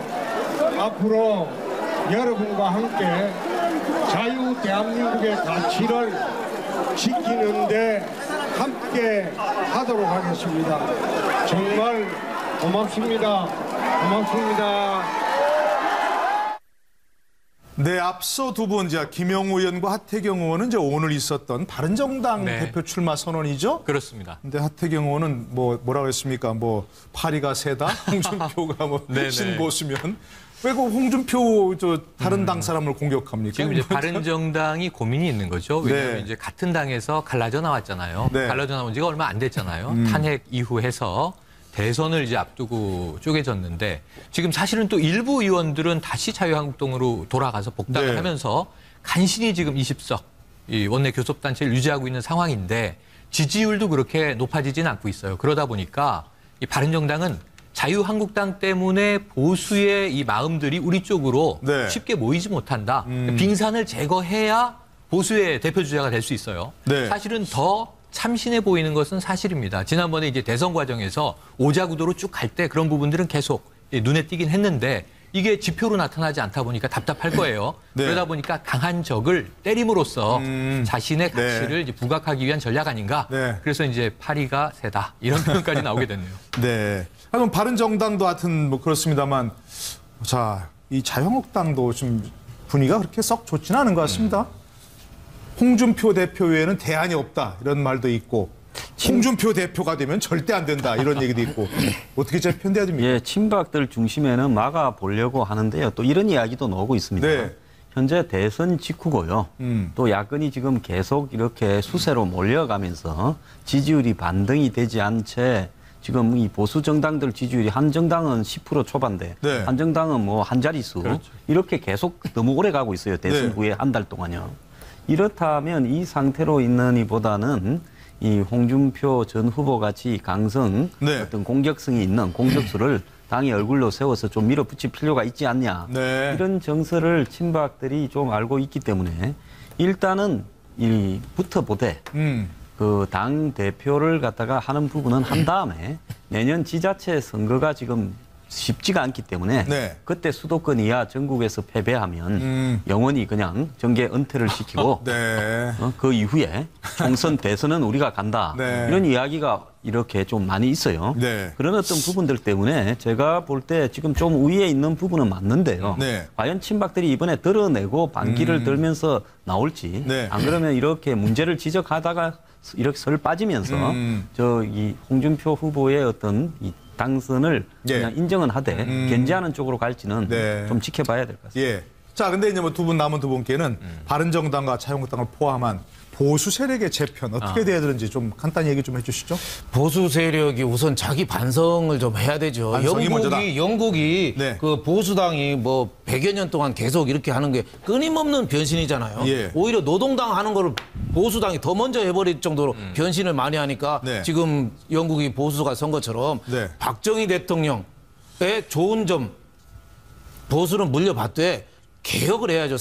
앞으로 여러분과 함께 자유 대한민국의 가치를 지키는데 함께 하도록 하겠습니다. 정말 고맙습니다. 고맙습니다. 네, 앞서 두 분, 김영우 의원과 하태경 의원은 이제 오늘 있었던 바른정당 대표 출마 선언이죠? 그렇습니다. 근데 하태경 의원은 뭐라고 했습니까? 파리가 세다? 홍준표가 신보수면? 왜 그 홍준표 다른 당 사람을 공격합니까? 지금 이제 바른정당이 고민이 있는 거죠. 왜냐하면 이제 같은 당에서 갈라져 나왔잖아요. 갈라져 나온 지가 얼마 안 됐잖아요. 탄핵 이후 해서 대선을 이제 앞두고 쪼개졌는데 지금 사실은 또 일부 의원들은 다시 자유한국당으로 돌아가서 복당을 하면서 간신히 지금 20석 이 원내 교섭단체를 유지하고 있는 상황인데 지지율도 그렇게 높아지지는 않고 있어요. 그러다 보니까 이 바른정당은 자유한국당 때문에 보수의 이 마음들이 우리 쪽으로 네. 쉽게 모이지 못한다. 빙산을 제거해야 보수의 대표 주자가 될 수 있어요. 네. 사실은 더 참신해 보이는 것은 사실입니다. 지난번에 이제 대선 과정에서 오자구도로 쭉 갈 때 그런 부분들은 계속 눈에 띄긴 했는데 이게 지표로 나타나지 않다 보니까 답답할 거예요. 네. 그러다 보니까 강한 적을 때림으로써 자신의 가치를 이제 부각하기 위한 전략 아닌가. 네. 그래서 이제 파리가 세다 이런 표현까지 나오게 됐네요. 네. 그럼 바른정당도 하여튼 뭐 그렇습니다만, 자, 이 자유한국당도 좀 분위기가 그렇게 썩 좋지는 않은 것 같습니다. 홍준표 대표 외에는 대안이 없다 이런 말도 있고, 홍준표 대표가 되면 절대 안 된다 이런 얘기도 있고, 어떻게 재편돼야 됩니까? 예, 친박들 중심에는 막아 보려고 하는데요. 또 이런 이야기도 나오고 있습니다. 네. 현재 대선 직후고요. 또 야권이 지금 계속 이렇게 수세로 몰려가면서 지지율이 반등이 되지 않은 채 지금 이 보수 정당들 지지율이 한 정당은 10% 초반대, 네. 한 정당은 뭐 한 자릿수 그렇죠. 이렇게 계속 너무 오래 가고 있어요. 대선 네. 후에 한 달 동안요. 이렇다면 이 상태로 있는 이보다는 이 홍준표 전 후보 같이 강성 네. 어떤 공격성이 있는 공격수를 당의 얼굴로 세워서 좀 밀어붙일 필요가 있지 않냐. 네. 이런 정서를 친박들이 좀 알고 있기 때문에 일단은 이 붙어보되 그 당 대표를 갖다가 하는 부분은 한 다음에 내년 지자체 선거가 지금 쉽지가 않기 때문에 네. 그때 수도권 이하 전국에서 패배하면 영원히 그냥 정계 은퇴를 시키고 네. 그 이후에 총선 대선은 우리가 간다. 네. 이런 이야기가 이렇게 좀 많이 있어요. 네. 그런 어떤 부분들 때문에 제가 볼 때 지금 좀 우위에 있는 부분은 맞는데요. 네. 과연 친박들이 이번에 드러내고 반기를 들면서 나올지 네. 안 그러면 이렇게 문제를 지적하다가 이렇게 설 빠지면서 저 이 홍준표 후보의 어떤 이 당선을 예. 그냥 인정은 하되 견제하는 쪽으로 갈지는 네. 좀 지켜봐야 될 것 같습니다. 예. 자, 근데 이제 뭐 두 분 남은 두 분께는 바른정당과 자유한국당을 포함한 보수 세력의 재편 어떻게 돼야 되는지 좀 간단히 얘기 좀 해주시죠. 보수 세력이 우선 자기 반성을 좀 해야 되죠. 반성이 먼저다. 영국이 네. 그 보수당이 뭐 100여 년 동안 계속 이렇게 하는 게 끊임없는 변신이잖아요. 예. 오히려 노동당 하는 거를 보수당이 더 먼저 해버릴 정도로 변신을 많이 하니까 네. 지금 영국이 보수가 선 것처럼 네. 박정희 대통령의 좋은 점 보수는 물려받되 개혁을 해야죠.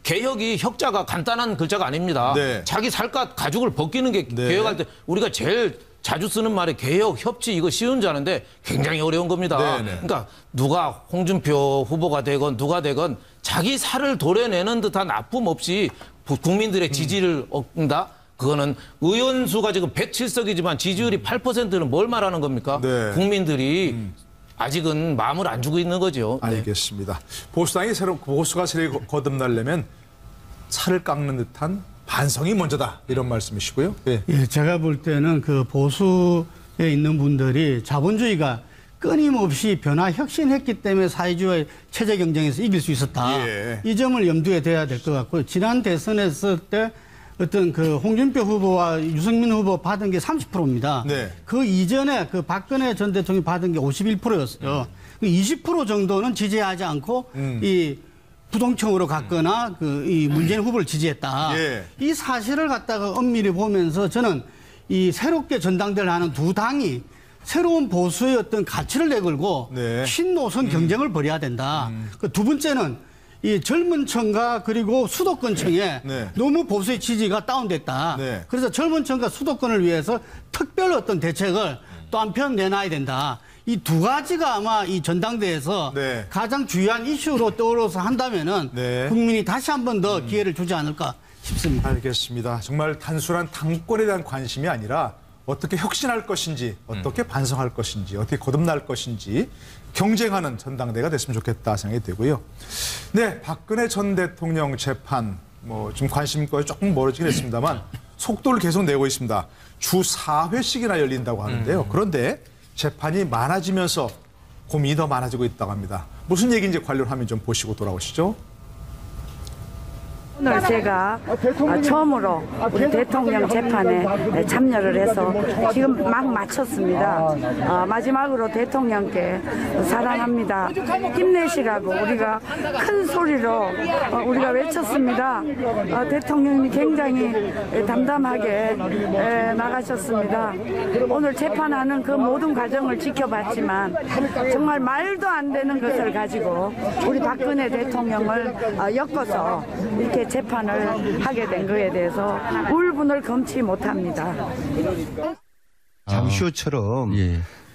개혁이 혁자가 간단한 글자가 아닙니다. 네. 자기 살갗 가죽을 벗기는 게 네. 개혁할 때 우리가 제일 자주 쓰는 말이 개혁, 협치 이거 쉬운 줄 아는데 굉장히 어려운 겁니다. 네, 네. 그러니까 누가 홍준표 후보가 되건 누가 되건 자기 살을 도려내는 듯한 아픔 없이 국민들의 지지를 얻는다? 그거는 의원수가 지금 107석이지만 지지율이 8%는 뭘 말하는 겁니까? 네. 국민들이 아직은 마음을 안 주고 있는 거죠. 네. 알겠습니다. 보수당이 보수가 세력이 거듭나려면 살을 깎는 듯한 반성이 먼저다 이런 말씀이시고요. 예. 예, 제가 볼 때는 그 보수에 있는 분들이 자본주의가 끊임없이 변화 혁신했기 때문에 사회주의 체제 경쟁에서 이길 수 있었다. 예. 이 점을 염두에 둬야 될 것 같고요. 지난 대선에서 때 어떤 그 홍준표 후보와 유승민 후보 받은 게 30%입니다. 네. 그 이전에 그 박근혜 전 대통령이 받은 게 51%였어요. 20% 정도는 지지하지 않고 이 부동층으로 갔거나 그 이 문재인 후보를 지지했다. 예. 이 사실을 갖다가 엄밀히 보면서 저는 이 새롭게 전당대를 하는 두 당이 새로운 보수의 어떤 가치를 내걸고 네. 신노선 경쟁을 벌여야 된다. 그 두 번째는 이 젊은 층과 그리고 수도권층에 네. 너무 보수의 지지가 다운됐다. 네. 그래서 젊은 층과 수도권을 위해서 특별 어떤 대책을 또 한편 내놔야 된다. 이 두 가지가 아마 이 전당대회에서 네. 가장 중요한 이슈로 떠올라서 한다면은 네. 국민이 다시 한 번 더 기회를 주지 않을까 싶습니다. 알겠습니다. 정말 단순한 당권에 대한 관심이 아니라 어떻게 혁신할 것인지, 어떻게 반성할 것인지, 어떻게 거듭날 것인지 경쟁하는 전당대회가 됐으면 좋겠다 생각이 되고요. 네, 박근혜 전 대통령 재판 뭐 지금 관심과 조금 멀어지긴 했습니다만 속도를 계속 내고 있습니다. 주 4회씩이나 열린다고 하는데요. 그런데 재판이 많아지면서 고민이 더 많아지고 있다고 합니다. 무슨 얘기인지 관련 화면 좀 보시고 돌아오시죠. 오늘 제가 처음으로 우리 대통령 재판에 참여를 해서 지금 막 마쳤습니다. 마지막으로 대통령께 사랑합니다, 힘내시라고 우리가 큰 소리로 우리가 외쳤습니다. 대통령이 굉장히 담담하게 나가셨습니다. 오늘 재판하는 그 모든 과정을 지켜봤지만 정말 말도 안 되는 것을 가지고 우리 박근혜 대통령을 엮어서 이렇게 재판을 하게 된 거에 대해서 울분을 금치 못합니다. 잠시호처럼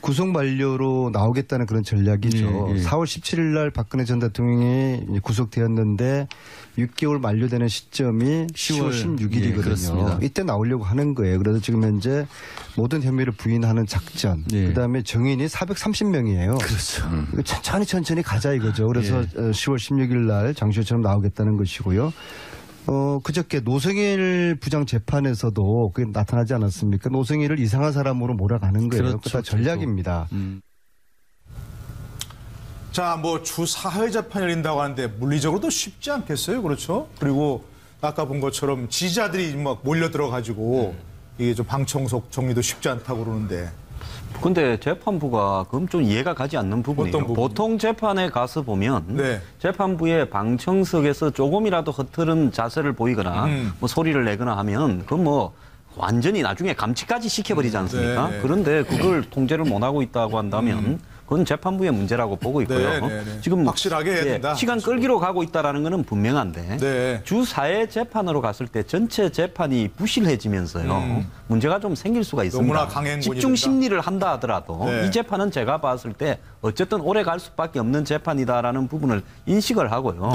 구속 만료로 나오겠다는 그런 전략이죠. 4월 17일 날 박근혜 전 대통령이 구속되었는데 6개월 만료되는 시점이 10월 16일이거든요. 이때 나오려고 하는 거예요. 그래서 지금 현재 모든 혐의를 부인하는 작전, 그다음에 정인이 430명이에요. 그렇죠. 천천히 가자 이거죠. 그래서 10월 16일 날 장시호처럼 나오겠다는 것이고요. 그저께 노승일 부장 재판에서도 그게 나타나지 않았습니까? 노승일을 이상한 사람으로 몰아가는 거예요. 그렇죠. 그다 전략입니다. 자, 뭐 주 4회 재판이 열린다고 하는데 물리적으로도 쉽지 않겠어요, 그렇죠? 그리고 아까 본 것처럼 지지자들이 막 몰려 들어가지고 이게 좀 방청석 정리도 쉽지 않다고 그러는데. 근데 재판부가 그럼 좀 이해가 가지 않는 부분이에요. 보통 재판에 가서 보면 재판부의 방청석에서 조금이라도 허투른 자세를 보이거나 뭐 소리를 내거나 하면 그건 뭐 완전히 나중에 감치까지 시켜버리지 않습니까? 그런데 그걸 통제를 못하고 있다고 한다면 그건 재판부의 문제라고 보고 있고요. 지금 확실하게 해야 된다. 시간 끌기로 가고 있다는 것은 분명한데 주 4회 재판으로 갔을 때 전체 재판이 부실해지면서요. 문제가 좀 생길 수가 있습니다. 너무나 강행군이 집중 심리를 한다 하더라도 이 재판은 제가 봤을 때 어쨌든 오래 갈 수밖에 없는 재판이다라는 부분을 인식을 하고요.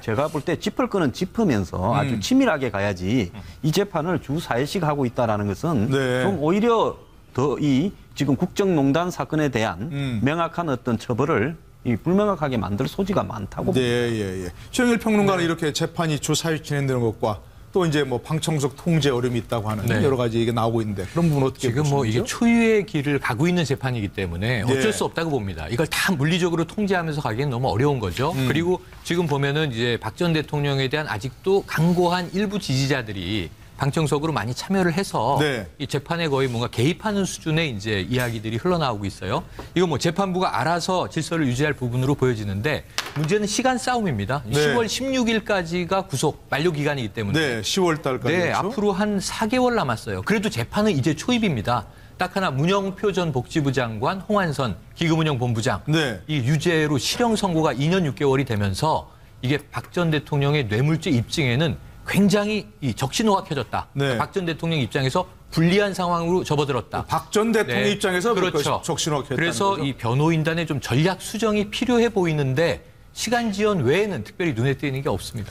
제가 볼 때 짚을 거는 짚으면서 아주 치밀하게 가야지 이 재판을 주 4회씩 하고 있다는 것은 좀 오히려 더 이 지금 국정농단 사건에 대한 명확한 어떤 처벌을 불명확하게 만들 소지가 많다고 봅니다. 최영일 평론가는 이렇게 재판이 주 4회 진행되는 것과 또 이제 뭐 방청석 통제 어려움이 있다고 하는 여러 가지 얘기가 나오고 있는데 그런 부분 어떻게 지금 뭐 이게 초유의 길을 가고 있는 재판이기 때문에 어쩔 수 없다고 봅니다. 이걸 다 물리적으로 통제하면서 가기엔 너무 어려운 거죠. 그리고 지금 보면은 이제 박 전 대통령에 대한 아직도 강고한 일부 지지자들이 방청석으로 많이 참여를 해서 이 재판에 거의 뭔가 개입하는 수준의 이제 이야기들이 흘러나오고 있어요. 이거 뭐 재판부가 알아서 질서를 유지할 부분으로 보여지는데 문제는 시간 싸움입니다. 10월 16일까지가 구속 만료 기간이기 때문에 10월 달까지. 그렇죠? 앞으로 한 4개월 남았어요. 그래도 재판은 이제 초입입니다. 딱 하나 문영표 전 복지부 장관, 홍한선 기금운용본부장 이 유죄로 실형 선고가 2년 6개월이 되면서 이게 박 전 대통령의 뇌물죄 입증에는 굉장히 적신호가 켜졌다. 박 전 대통령 입장에서 불리한 상황으로 접어들었다. 박 전 대통령 입장에서 그렇죠. 적신호가 켰다는 그래서 거죠? 이 변호인단의 좀 전략 수정이 필요해 보이는데 시간 지연 외에는 특별히 눈에 띄는 게 없습니다.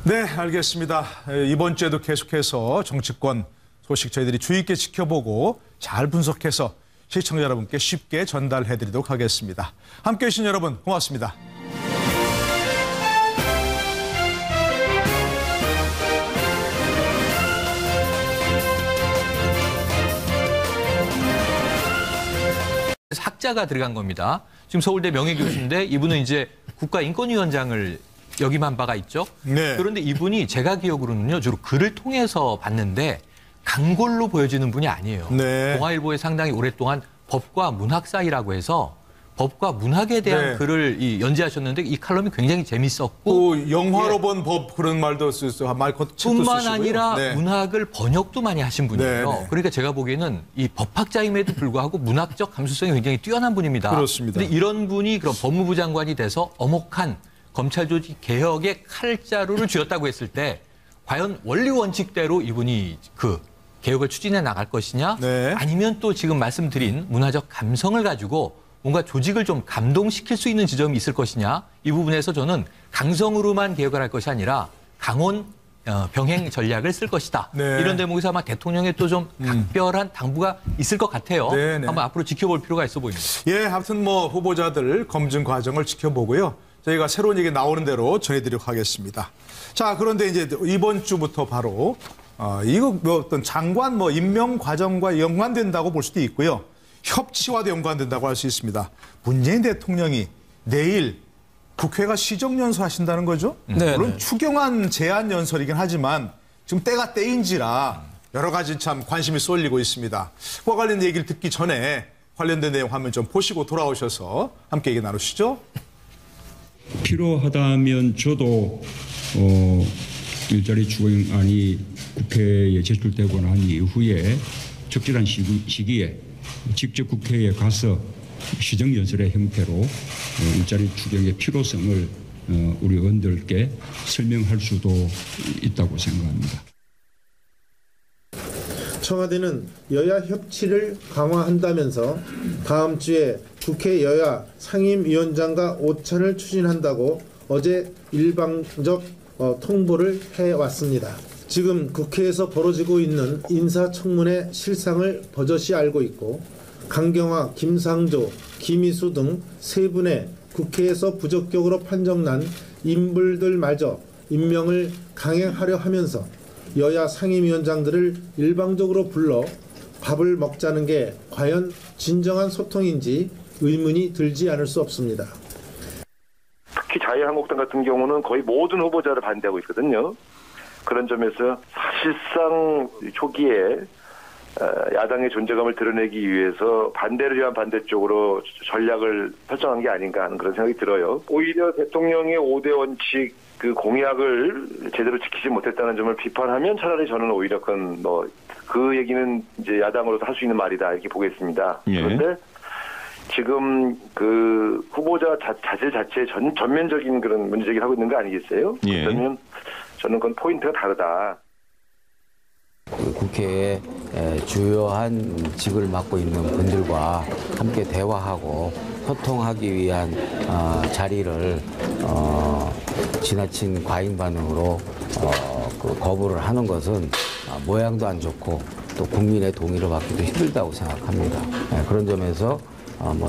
네, 알겠습니다. 이번 주에도 계속해서 정치권 소식 저희들이 주의 있게 지켜보고 잘 분석해서 시청자 여러분께 쉽게 전달해드리도록 하겠습니다. 함께해 주신 여러분 고맙습니다. 학자가 들어간 겁니다. 지금 서울대 명예교수인데 이분은 이제 국가인권위원장을 역임한 바가 있죠. 그런데 이분이 제가 기억으로는요, 주로 글을 통해서 봤는데 강골로 보여지는 분이 아니에요. 동아일보에 상당히 오랫동안 법과 문학 사이라고 해서 법과 문학에 대한 글을 연재하셨는데 이 칼럼이 굉장히 재밌었고 영화로 본 법 그런 말도 쓰고 뿐만 아니라 문학을 번역도 많이 하신 분이에요. 그러니까 제가 보기에는 이 법학자임에도 불구하고 문학적 감수성이 굉장히 뛰어난 분입니다. 그렇습니다. 그런데 이런 분이 그럼 법무부 장관이 돼서 엄혹한 검찰 조직 개혁의 칼자루를 쥐었다고 했을 때 과연 원리 원칙대로 이분이 그 개혁을 추진해 나갈 것이냐 아니면 또 지금 말씀드린 문화적 감성을 가지고 뭔가 조직을 좀 감동시킬 수 있는 지점이 있을 것이냐 이 부분에서 저는 강성으로만 개혁을 할 것이 아니라 강원 병행 전략을 쓸 것이다. 이런 대목에서 아마 대통령의 또 좀 각별한 당부가 있을 것 같아요. 한번 앞으로 지켜볼 필요가 있어 보입니다. 아무튼 뭐 후보자들 검증 과정을 지켜보고요. 저희가 새로운 얘기 나오는 대로 전해드리도록 하겠습니다. 자, 그런데 이제 이번 주부터 바로 이거 뭐 어떤 장관 뭐 임명 과정과 연관된다고 볼 수도 있고요. 협치와도 연관된다고 할 수 있습니다. 문재인 대통령이 내일 국회가 시정연설 하신다는 거죠? 네, 물론 네. 추경안 제한 연설이긴 하지만 지금 때가 때인지라 여러 가지 참 관심이 쏠리고 있습니다. 그와 관련 얘기를 듣기 전에 관련된 내용 한번 좀 보시고 돌아오셔서 함께 얘기 나누시죠. 필요하다면 저도 일자리 추경안이 국회에 제출되고 난 이후에 적절한 시기에 직접 국회에 가서 시정연설의 형태로 일자리 추경의 필요성을 우리 의원들께 설명할 수도 있다고 생각합니다. 청와대는 여야 협치를 강화한다면서 다음 주에 국회 여야 상임위원장과 오찬을 추진한다고 어제 일방적 통보를 해왔습니다. 지금 국회에서 벌어지고 있는 인사청문회 실상을 버젓이 알고 있고 강경화, 김상조, 김희수 등 세 분의 국회에서 부적격으로 판정난 인물들마저 임명을 강행하려 하면서 여야 상임위원장들을 일방적으로 불러 밥을 먹자는 게 과연 진정한 소통인지 의문이 들지 않을 수 없습니다. 특히 자유한국당 같은 경우는 거의 모든 후보자를 반대하고 있거든요. 그런 점에서 사실상 초기에 야당의 존재감을 드러내기 위해서 반대를 위한 반대쪽으로 전략을 설정한 게 아닌가 하는 그런 생각이 들어요. 오히려 대통령의 5대 원칙 그 공약을 제대로 지키지 못했다는 점을 비판하면 차라리 저는 오히려 그 얘기는 이제 야당으로도 할 수 있는 말이다 이렇게 보겠습니다. 예. 그런데 지금 그 후보자 자질 자체에 전면적인 그런 문제제기를 하고 있는 거 아니겠어요? 예. 그러면 저는 그건 포인트가 다르다. 국회에 주요한 직을 맡고 있는 분들과 함께 대화하고 소통하기 위한 자리를 지나친 과잉 반응으로 거부를 하는 것은 모양도 안 좋고 또 국민의 동의를 받기도 힘들다고 생각합니다. 그런 점에서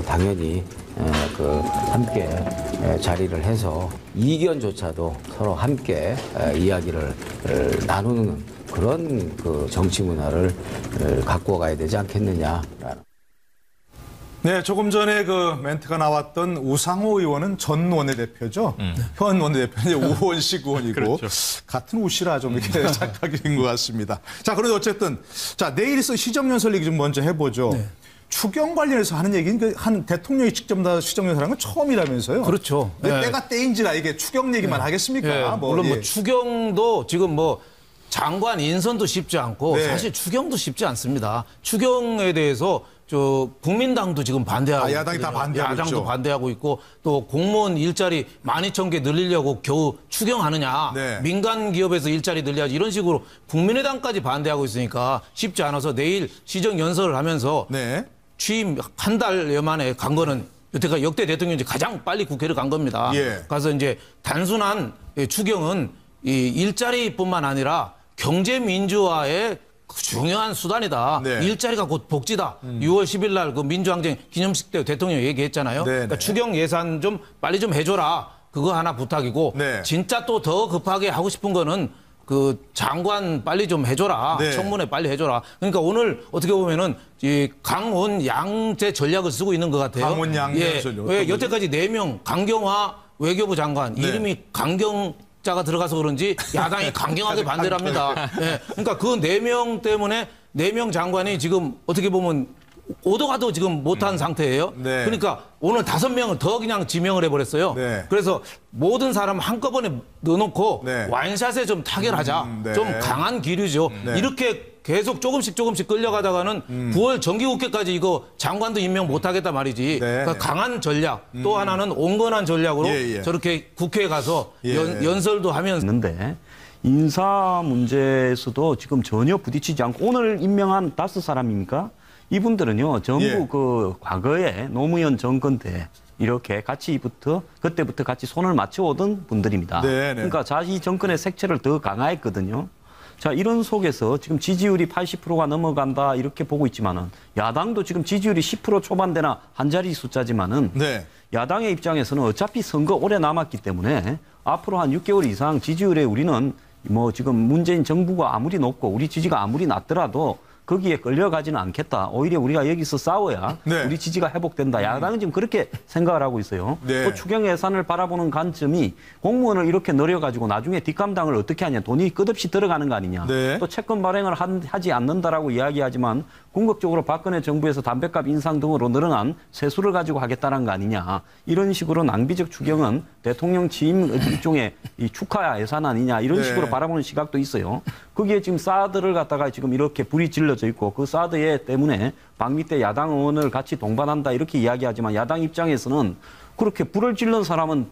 당연히 함께 자리를 해서 이견조차도 서로 함께 이야기를 나누는 그런 정치 문화를 갖고 가야 되지 않겠느냐. 네, 조금 전에 그 멘트가 나왔던 우상호 의원은 전 원내대표죠. 현 원내대표는 우원식 의원이고 그렇죠. 같은 우시라 좀 이렇게 착각인 것 같습니다. 자, 그런데 어쨌든 자 내일 있어 시정연설 얘기 좀 먼저 해보죠. 네. 추경 관련해서 하는 얘기는 한 대통령이 직접 다 시정연설한 건 처음이라면서요. 그렇죠. 왜 네. 때가 때인지라 이게 추경 얘기만 하겠습니까? 네. 물론 추경도 지금 장관 인선도 쉽지 않고 네. 사실 추경도 쉽지 않습니다. 추경에 대해서 국민당도 지금 반대하고 야당이 다 반대하고 야당도 있죠. 반대하고 있고 또 공무원 일자리 12,000개 늘리려고 겨우 추경하느냐. 네. 민간 기업에서 일자리 늘려야지 이런 식으로 국민의당까지 반대하고 있으니까 쉽지 않아서 내일 시정 연설을 하면서 네. 취임 한 달여 만에 간 거는 여태까지 역대 대통령이 가장 빨리 국회를 간 겁니다. 예. 그래서 이제 단순한 추경은 이 일자리뿐만 아니라 경제 민주화의 중요한 수단이다. 네. 일자리가 곧 복지다. 6월 10일 날 그 민주항쟁 기념식 때 대통령이 얘기했잖아요. 네, 그러니까 네. 추경 예산 좀 빨리 좀 해줘라. 그거 하나 부탁이고 네. 진짜 또 더 급하게 하고 싶은 거는 그 장관 빨리 좀 해줘라. 네. 청문회 빨리 해줘라. 그러니까 오늘 어떻게 보면은 이 강원 양제 전략을 쓰고 있는 것 같아요. 강원 양제 전략. 왜 여태까지 4명 강경화 외교부 장관 네. 이름이 강경자가 들어가서 그런지 야당이 강경하게 반대를 합니다. 예. 그러니까 그 4명 때문에 4명 장관이 지금 어떻게 보면 오도 가도 지금 못한 상태예요. 네. 그러니까 오늘 5명을 더 그냥 지명을 해버렸어요. 네. 그래서 모든 사람 한꺼번에 넣어놓고 네. 와인샷에 좀 타결하자. 네. 좀 강한 기류죠. 네. 이렇게 계속 조금씩 끌려가다가는 9월 정기국회까지 이거 장관도 임명 못하겠다 말이지. 그러니까 강한 전략. 또 하나는 온건한 전략으로 예, 예. 저렇게 국회에 가서 예. 연설도 하면서. 있는데 인사 문제에서도 지금 전혀 부딪히지 않고 오늘 임명한 5사람입니까? 이분들은요 전부 예. 그 과거에 노무현 정권 때 이렇게 그때부터 같이 손을 맞춰오던 분들입니다. 네, 네. 그러니까 자기 정권의 색채를 더 강화했거든요. 자, 이런 속에서 지금 지지율이 80%가 넘어간다 이렇게 보고 있지만은 야당도 지금 지지율이 10% 초반대나 한 자리 숫자지만은 네. 야당의 입장에서는 어차피 선거 오래 남았기 때문에 앞으로 한 6개월 이상 지지율에 우리는 지금 문재인 정부가 아무리 높고 우리 지지가 아무리 낮더라도 거기에 끌려가지는 않겠다. 오히려 우리가 여기서 싸워야 네. 우리 지지가 회복된다. 야당은 지금 그렇게 생각을 하고 있어요. 네. 또 추경 예산을 바라보는 관점이 공무원을 이렇게 늘려가지고 나중에 뒷감당을 어떻게 하냐. 돈이 끝없이 들어가는 거 아니냐. 네. 또 채권 발행을 하지 않는다라고 이야기하지만 궁극적으로 박근혜 정부에서 담배값 인상 등으로 늘어난 세수를 가지고 하겠다는 거 아니냐. 이런 식으로 낭비적 추경은 대통령 취임 일종의 이 축하 예산 아니냐. 이런 네. 식으로 바라보는 시각도 있어요. 거기에 지금 사드를 갖다가 지금 이렇게 불이 질러져 있고 그 사드에 때문에 방미 때 야당 의원을 같이 동반한다 이렇게 이야기하지만 야당 입장에서는 그렇게 불을 질른 사람은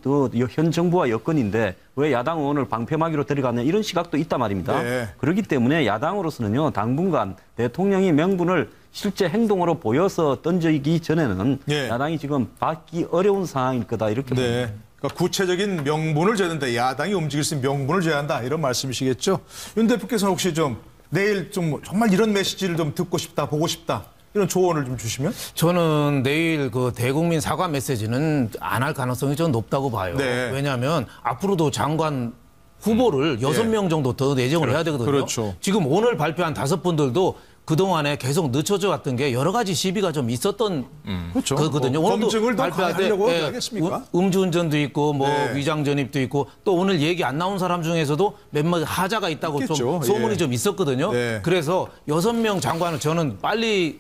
현 정부와 여건인데 왜 야당 의원을 방패막이로 데려가냐 이런 시각도 있단 말입니다. 네. 그렇기 때문에 야당으로서는요 당분간 대통령이 명분을 실제 행동으로 보여서 던지기 전에는 네. 야당이 지금 받기 어려운 상황일 거다 이렇게 봅니다. 네. 그러니까 구체적인 명분을 줘야는데 야당이 움직일 수 있는 명분을 줘야 한다 이런 말씀이시겠죠. 윤 대표께서는 혹시 좀 내일 좀 정말 이런 메시지를 좀 듣고 싶다, 보고 싶다 이런 조언을 좀 주시면? 저는 내일 그 대국민 사과 메시지는 안 할 가능성이 좀 높다고 봐요. 네. 왜냐하면 앞으로도 장관 후보를 6명 정도 더 내정을 해야 되거든요. 그렇죠. 지금 오늘 발표한 5분들도 그동안에 계속 늦춰져 왔던 게 여러 가지 시비가 좀 있었던 그렇죠. 거거든요. 검증을 더 발표할 때 하려고 하겠습니까? 음주운전도 있고 뭐 네. 위장 전입도 있고 또 오늘 얘기 안 나온 사람 중에서도 몇몇 하자가 있다고 있겠죠. 좀 소문이 예. 좀 있었거든요. 네. 그래서 6명 장관을 저는 빨리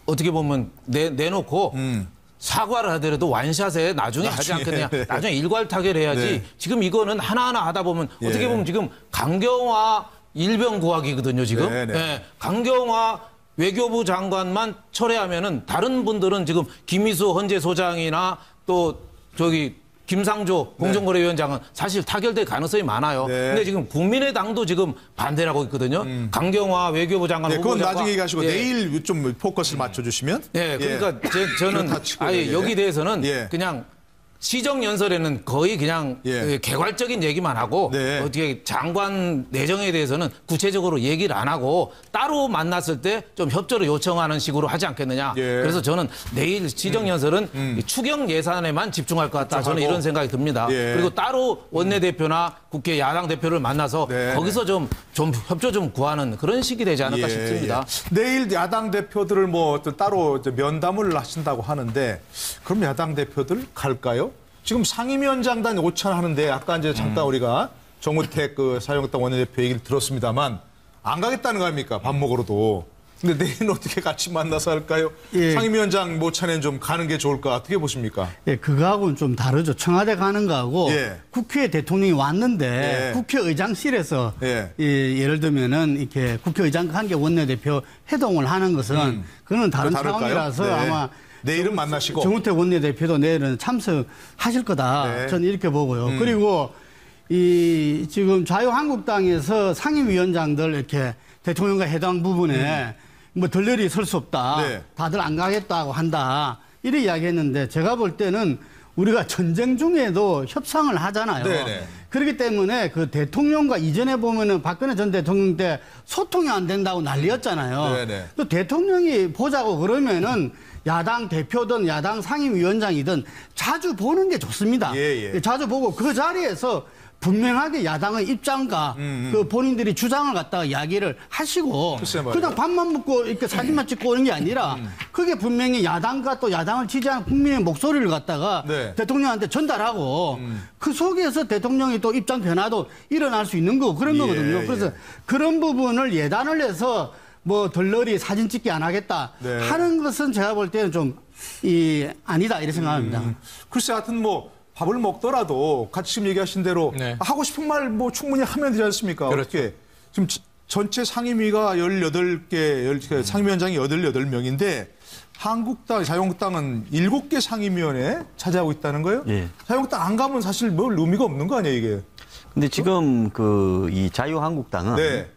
어떻게 보면 내놓고 사과를 하더라도 완샷에 나중에 하지 않겠느냐. 네. 나중에 일괄 타결해야지. 네. 지금 이거는 하나하나 하다 보면 예. 어떻게 보면 지금 강경화 일병 구하기거든요. 지금. 네, 네. 예, 강경화 외교부 장관만 철회하면은 다른 분들은 지금 김희수 헌재 소장이나 또 저기 김상조 공정거래위원장은 사실 타결될 가능성이 많아요. 네. 근데 지금 국민의당도 지금 반대를 하고 있거든요. 강경화 외교부 장관 네, 그건 후보자가 나중에 얘기하시고 예. 내일 좀 포커스를 맞춰주시면. 네, 그러니까 저는 그렇다 치고 아예 얘기해. 여기 대해서는 예. 그냥 시정연설에는 거의 그냥 예. 개괄적인 얘기만 하고 네. 어떻게 장관 내정에 대해서는 구체적으로 얘기를 안 하고 따로 만났을 때 좀 협조를 요청하는 식으로 하지 않겠느냐. 예. 그래서 저는 내일 시정연설은 이 추경 예산에만 집중할 것 같다. 저는 이런 생각이 듭니다. 예. 그리고 따로 원내대표나 국회 야당 대표를 만나서 네. 거기서 좀 협조 좀 구하는 그런 식이 되지 않을까 예, 싶습니다. 예. 내일 야당 대표들을 뭐 또 따로 면담을 하신다고 하는데 그럼 야당 대표들 갈까요? 지금 상임위원장단 오찬하는데 아까 이제 잠깐 우리가 정우택 그 사회한국당 원내대표 얘기를 들었습니다만 안 가겠다는 거 아닙니까? 밥 먹으러도. 근데 내일은 어떻게 같이 만나서 할까요? 예. 상임위원장 모찬에는 좀 가는 게 좋을까? 어떻게 보십니까? 예, 그거하고는 좀 다르죠. 청와대 가는 거하고 예. 국회에 대통령이 왔는데 예. 국회의장실에서 예. 예를 들면은 이렇게 국회의장과 함께 원내대표 회동을 하는 것은 그거는 다른 다를까요? 차원이라서 네. 아마 내일은 만나시고. 정우택 원내대표도 내일은 참석하실 거다. 네. 저는 이렇게 보고요. 그리고 이 지금 자유한국당에서 상임위원장들 이렇게 대통령과 해당 부분에 뭐 들러리 설 수 없다. 네. 다들 안 가겠다고 한다. 이렇게 이야기했는데 제가 볼 때는 우리가 전쟁 중에도 협상을 하잖아요. 네네. 그렇기 때문에 그 대통령과 이전에 보면은 박근혜 전 대통령 때 소통이 안 된다고 난리였잖아요. 네네. 또 대통령이 보자고 그러면은 야당 대표든 야당 상임위원장이든 자주 보는 게 좋습니다. 예, 예. 자주 보고 그 자리에서 분명하게 야당의 입장과 그 본인들이 주장을 갖다가 이야기를 하시고 글쎄 말이에요. 그냥 밥만 먹고 이렇게 사진만 찍고 오는 게 아니라 그게 분명히 야당과 또 야당을 지지하는 국민의 목소리를 갖다가 네. 대통령한테 전달하고 그 속에서 대통령이 또 입장 변화도 일어날 수 있는 거고 그런 예, 거거든요. 그래서 예. 그런 부분을 예단을 해서 뭐 덜러리 사진 찍기 안 하겠다 네. 하는 것은 제가 볼 때는 좀 아니다 이렇게 생각합니다. 글쎄 하여튼 뭐 밥을 먹더라도 같이 지금 얘기하신 대로 네. 하고 싶은 말 뭐 충분히 하면 되지 않습니까? 그렇죠. 어떻게 지금 전체 상임위가 18개, 상임위원장이 88명인데 한국당, 자유한국당은 7개 상임위원회 차지하고 있다는 거예요? 예. 자유한국당 안 가면 사실 뭘 의미가 없는 거 아니에요, 이게? 근데 지금 이 자유한국당은 네.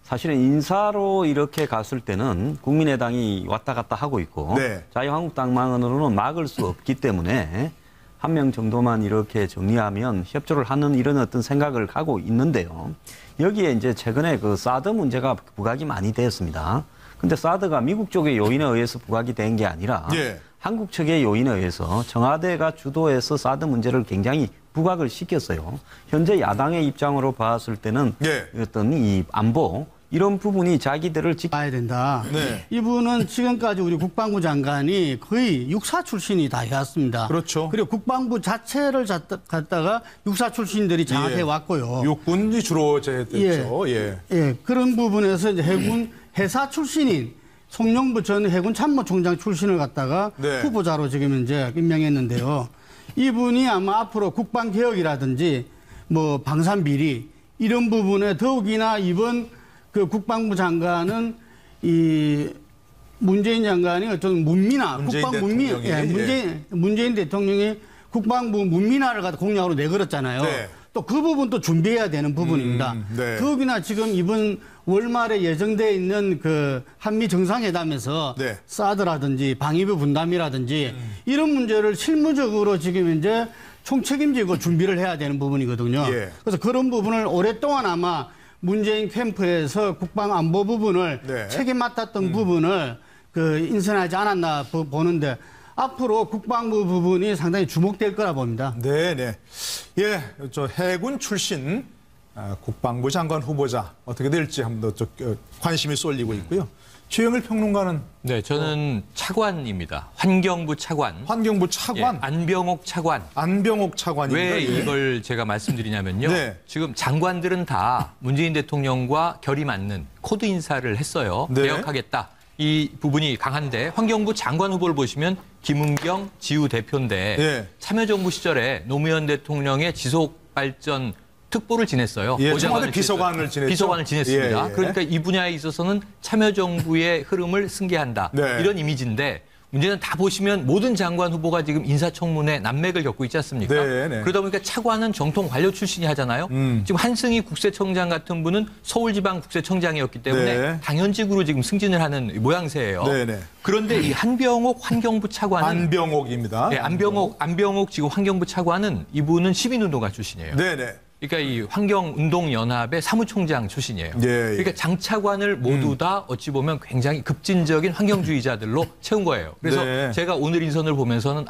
사실은 인사로 이렇게 갔을 때는 국민의당이 왔다 갔다 하고 있고 네. 자유한국당만으로는 막을 수 없기 때문에 한 명 정도만 이렇게 정리하면 협조를 하는 이런 어떤 생각을 하고 있는데요. 여기에 이제 최근에 그 사드 문제가 부각이 많이 되었습니다. 근데 사드가 미국 쪽의 요인에 의해서 부각이 된 게 아니라 예. 한국 측의 요인에 의해서 청와대가 주도해서 사드 문제를 굉장히 부각을 시켰어요. 현재 야당의 입장으로 봤을 때는 예. 어떤 이 안보 이런 부분이 자기들을 봐야 된다. 네. 이분은 지금까지 우리 국방부 장관이 거의 육사 출신이 다 해왔습니다. 그렇죠. 그리고 국방부 자체를 갖다가 육사 출신들이 장악해 왔고요. 육군이 주로 됐죠. 예. 그런 부분에서 이제 해군 해사 출신인 송영부 전 해군 참모총장 출신을 갖다가 후보자로 지금 이제 임명했는데요. 이분이 아마 앞으로 국방 개혁이라든지 뭐 방산 비리 이런 부분에 더욱이나 이번 그 국방부 장관은 이 문재인 장관이 어떤 문민화, 국방 문민, 문재인 대통령이 국방부 문민화를 갖다 공약으로 내걸었잖아요. 또 그 부분 또 준비해야 되는 부분입니다. 더욱이나 지금 이번 월말에 예정돼 있는 그 한미 정상회담에서 사드라든지 방위비 분담이라든지 이런 문제를 실무적으로 지금 이제 총책임지고 준비를 해야 되는 부분이거든요. 그래서 그런 부분을 오랫동안 아마 문재인 캠프에서 국방안보 부분을 책임 맡았던 부분을 그 인선하지 않았나 보는데 앞으로 국방부 부분이 상당히 주목될 거라 봅니다. 네네. 예, 저 해군 출신 국방부 장관 후보자 어떻게 될지 한번 더 관심이 쏠리고 있고요. 최영일 평론가는? 네, 저는 차관입니다. 환경부 차관. 환경부 차관? 예, 안병옥 차관. 안병옥 차관입니다. 왜 이걸 제가 말씀드리냐면요. 지금 장관들은 다 문재인 대통령과 결이 맞는 코드 인사를 했어요. 개혁하겠다. 이 부분이 강한데 환경부 장관 후보를 보시면 김은경 지우 대표인데 참여정부 시절에 노무현 대통령의 지속발전 특보를 지냈어요. 청와대 비서관을 지냈죠. 비서관을 지냈습니다. 그러니까 이 분야에 있어서는 참여정부의 흐름을 승계한다. 이런 이미지인데 문제는 다 보시면 모든 장관 후보가 지금 인사청문회 난맥을 겪고 있지 않습니까? 그러다 보니까 차관은 정통 관료 출신이 하잖아요. 지금 한승희 국세청장 같은 분은 서울지방국세청장이었기 때문에 당연직으로 지금 승진을 하는 모양새예요. 그런데 이 한병옥 환경부 차관은 안병옥입니다. 네, 안병옥 지금 환경부 차관은 이분은 시민운동가 출신이에요. 그러니까 이 환경운동연합의 사무총장 출신이에요. 그러니까 장차관을 모두 다 어찌 보면 굉장히 급진적인 환경주의자들로 채운 거예요. 그래서 제가 오늘 인선을 보면서는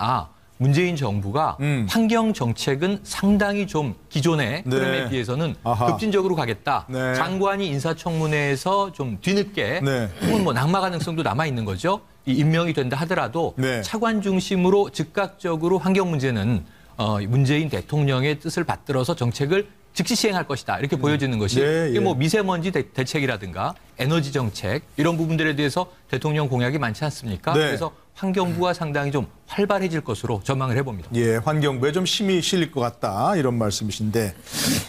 문재인 정부가 환경 정책은 상당히 좀 기존의 흐름에 비해서는 급진적으로 가겠다. 장관이 인사청문회에서 좀 뒤늦게 혹은 뭐 낙마 가능성도 남아 있는 거죠. 이 임명이 된다 하더라도 차관 중심으로 즉각적으로 환경 문제는 문재인 대통령의 뜻을 받들어서 정책을 즉시 시행할 것이다. 이렇게 보여지는 것이 이게 뭐 미세먼지 대책이라든가 에너지 정책 이런 부분들에 대해서 대통령 공약이 많지 않습니까? 그래서 환경부가 상당히 좀 활발해질 것으로 전망을 해봅니다. 환경부에 좀 힘이 실릴 것 같다 이런 말씀이신데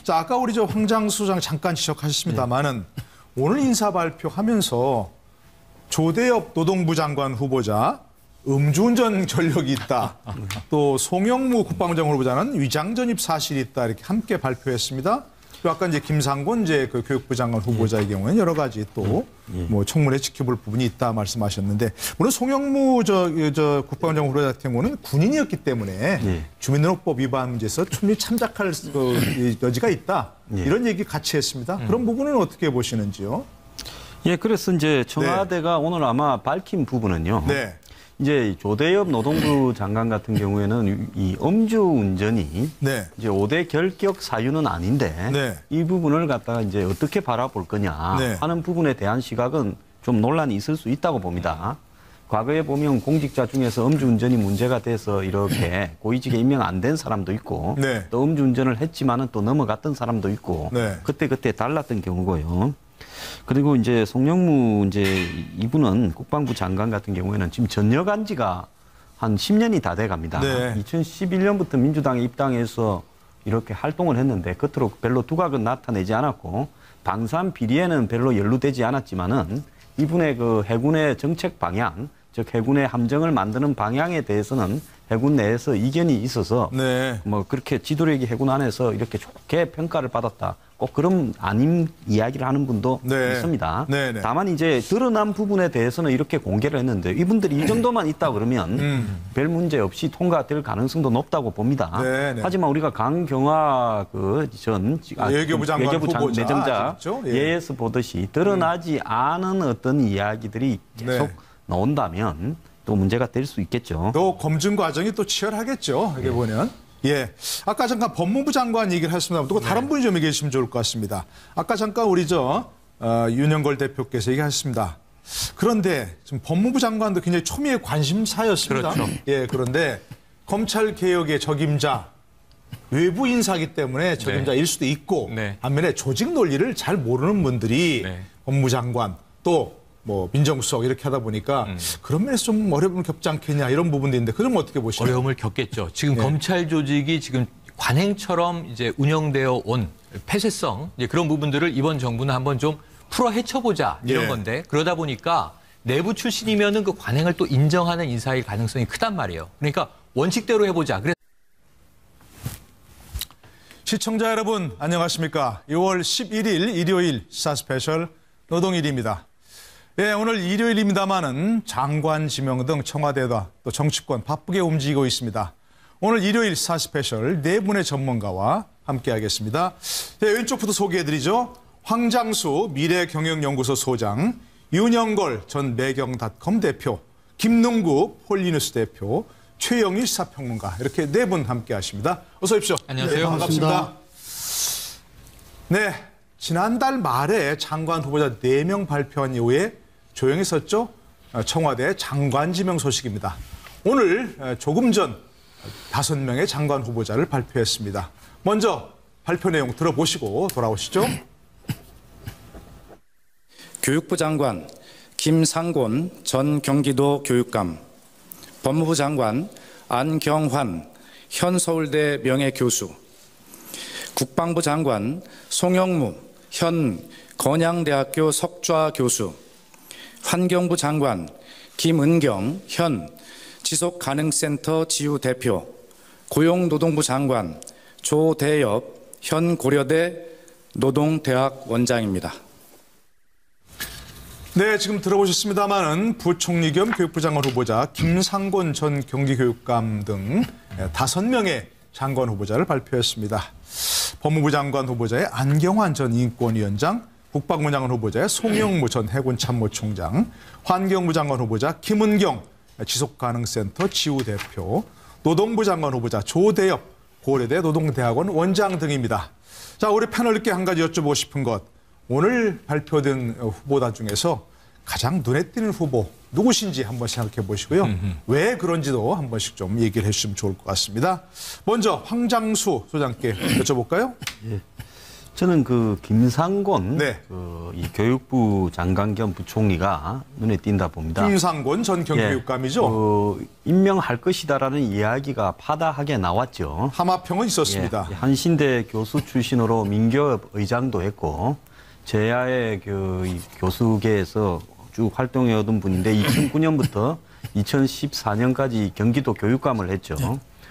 자 아까 우리 황장수 장 잠깐 지적하셨습니다만은 오늘 인사 발표하면서 조대엽 노동부 장관 후보자 음주운전 전력이 있다. 또 송영무 국방부 장관 후보자는 위장 전입 사실이 있다. 이렇게 함께 발표했습니다. 또 아까 이제 김상곤 그 교육부 장관 후보자의 경우에는 여러 가지 또 뭐 청문회 지켜볼 부분이 있다 말씀하셨는데 물론 송영무 국방부 장관 후보자 같은 경우는 군인이었기 때문에 주민등록법 위반 문제에서 충분히 참작할 여지가 있다. 이런 얘기 같이 했습니다. 그런 부분은 어떻게 보시는지요? 그래서 이제 청와대가 오늘 아마 밝힌 부분은요. 이제 조대엽 노동부 장관 같은 경우에는 이 음주운전이 이제 5대 결격 사유는 아닌데 이 부분을 갖다가 이제 어떻게 바라볼 거냐 하는 부분에 대한 시각은 좀 논란이 있을 수 있다고 봅니다. 과거에 보면 공직자 중에서 음주운전이 문제가 돼서 이렇게 고위직에 임명 안 된 사람도 있고 또 음주운전을 했지만은 또 넘어갔던 사람도 있고 그때 달랐던 경우고요. 그리고 이제 송영무 이분은 국방부 장관 같은 경우에는 지금 전역한 지가 한 10년이 다 돼 갑니다. 2011년부터 민주당에 입당해서 이렇게 활동을 했는데 겉으로 별로 두각은 나타내지 않았고 방산 비리에는 별로 연루되지 않았지만은 이분의 그 해군의 정책 방향, 즉 해군의 함정을 만드는 방향에 대해서는 해군 내에서 이견이 있어서 뭐 그렇게 지도력이 해군 안에서 이렇게 좋게 평가를 받았다. 꼭 그런 아닌 이야기를 하는 분도 있습니다. 다만 이제 드러난 부분에 대해서는 이렇게 공개를 했는데 이분들이 이 정도만 있다 그러면 별 문제 없이 통과될 가능성도 높다고 봅니다. 하지만 우리가 강경화 전 외교부 장관 후보자 내정자 예에서 보듯이 드러나지 않은 어떤 이야기들이 계속 나온다면 또 문제가 될 수 있겠죠. 또 검증 과정이 또 치열하겠죠. 이렇게 보면. 아까 잠깐 법무부 장관 얘기를 했습니다. 또 다른 분이 좀 얘기해 주시면 좋을 것 같습니다. 아까 잠깐 우리 윤영걸 대표께서 얘기하셨습니다. 그런데 지금 법무부 장관도 굉장히 초미의 관심사였습니다. 그렇죠. 예, 그런데 검찰 개혁의 적임자 외부 인사기 때문에 적임자일 수도 있고 반면에 조직 논리를 잘 모르는 분들이 법무부 장관 또 뭐 민정수석 이렇게 하다 보니까 그런 면에서 좀 어려움을 겪지 않겠냐 이런 부분도 있는데 그럼 어떻게 보시나요? 어려움을 겪겠죠. 지금 검찰 조직이 지금 관행처럼 이제 운영되어 온 폐쇄성 그런 부분들을 이번 정부는 한번 좀 풀어 헤쳐보자 이런 건데 그러다 보니까 내부 출신이면은 그 관행을 또 인정하는 인사일 가능성이 크단 말이에요. 그러니까 원칙대로 해보자. 시청자 여러분 안녕하십니까? 6월 11일 일요일 시사 스페셜 노동일입니다. 예, 오늘 일요일입니다만은 장관 지명 등 청와대와 또 정치권 바쁘게 움직이고 있습니다. 오늘 일요일 시사 스페셜 네 분의 전문가와 함께하겠습니다. 네, 왼쪽부터 소개해드리죠. 황장수 미래경영연구소 소장, 윤영걸 전 매경닷컴 대표, 김능국 폴리뉴스 대표, 최영일 시사평론가 이렇게 네 분 함께하십니다. 어서 오십시오. 안녕하세요. 네, 반갑습니다. 네, 지난달 말에 장관 후보자 4명 발표한 이후에 조용히 있었죠. 청와대 장관 지명 소식입니다. 오늘 조금 전 5명의 장관 후보자를 발표했습니다. 먼저 발표 내용 들어보시고 돌아오시죠. 교육부 장관 김상곤 전 경기도 교육감, 법무부 장관 안경환 현 서울대 명예교수, 국방부 장관 송영무 현 건양대학교 석좌 교수, 환경부 장관 김은경 현 지속가능센터 지우 대표, 고용노동부 장관 조대엽 현 고려대 노동대학 원장입니다. 네, 지금 들어보셨습니다마는 부총리 겸 교육부 장관 후보자 김상곤 전 경기교육감 등 5명의 장관 후보자를 발표했습니다. 법무부 장관 후보자의 안경환 전 인권위원장, 국방부 장관 후보자의 송영무 전 해군참모총장, 환경부 장관 후보자 김은경 지속가능센터 지우 대표, 노동부 장관 후보자 조대엽 고려대 노동대학원 원장 등입니다. 자, 우리 패널께 한 가지 여쭤보고 싶은 것. 오늘 발표된 후보다 중에서 가장 눈에 띄는 후보 누구신지 한번 생각해 보시고요. 왜 그런지도 한 번씩 좀 얘기를 해주시면 좋을 것 같습니다. 먼저 황장수 소장께 여쭤볼까요? 예. 저는 그 김상곤 이 교육부 장관 겸 부총리가 눈에 띈다 봅니다. 김상곤 전 경기교육감이죠. 임명할 것이다라는 이야기가 파다하게 나왔죠. 하마평은 있었습니다. 한신대 교수 출신으로 민교협 의장도 했고 제야의 교수계에서 쭉 활동해오던 분인데 2009년부터 2014년까지 경기도 교육감을 했죠.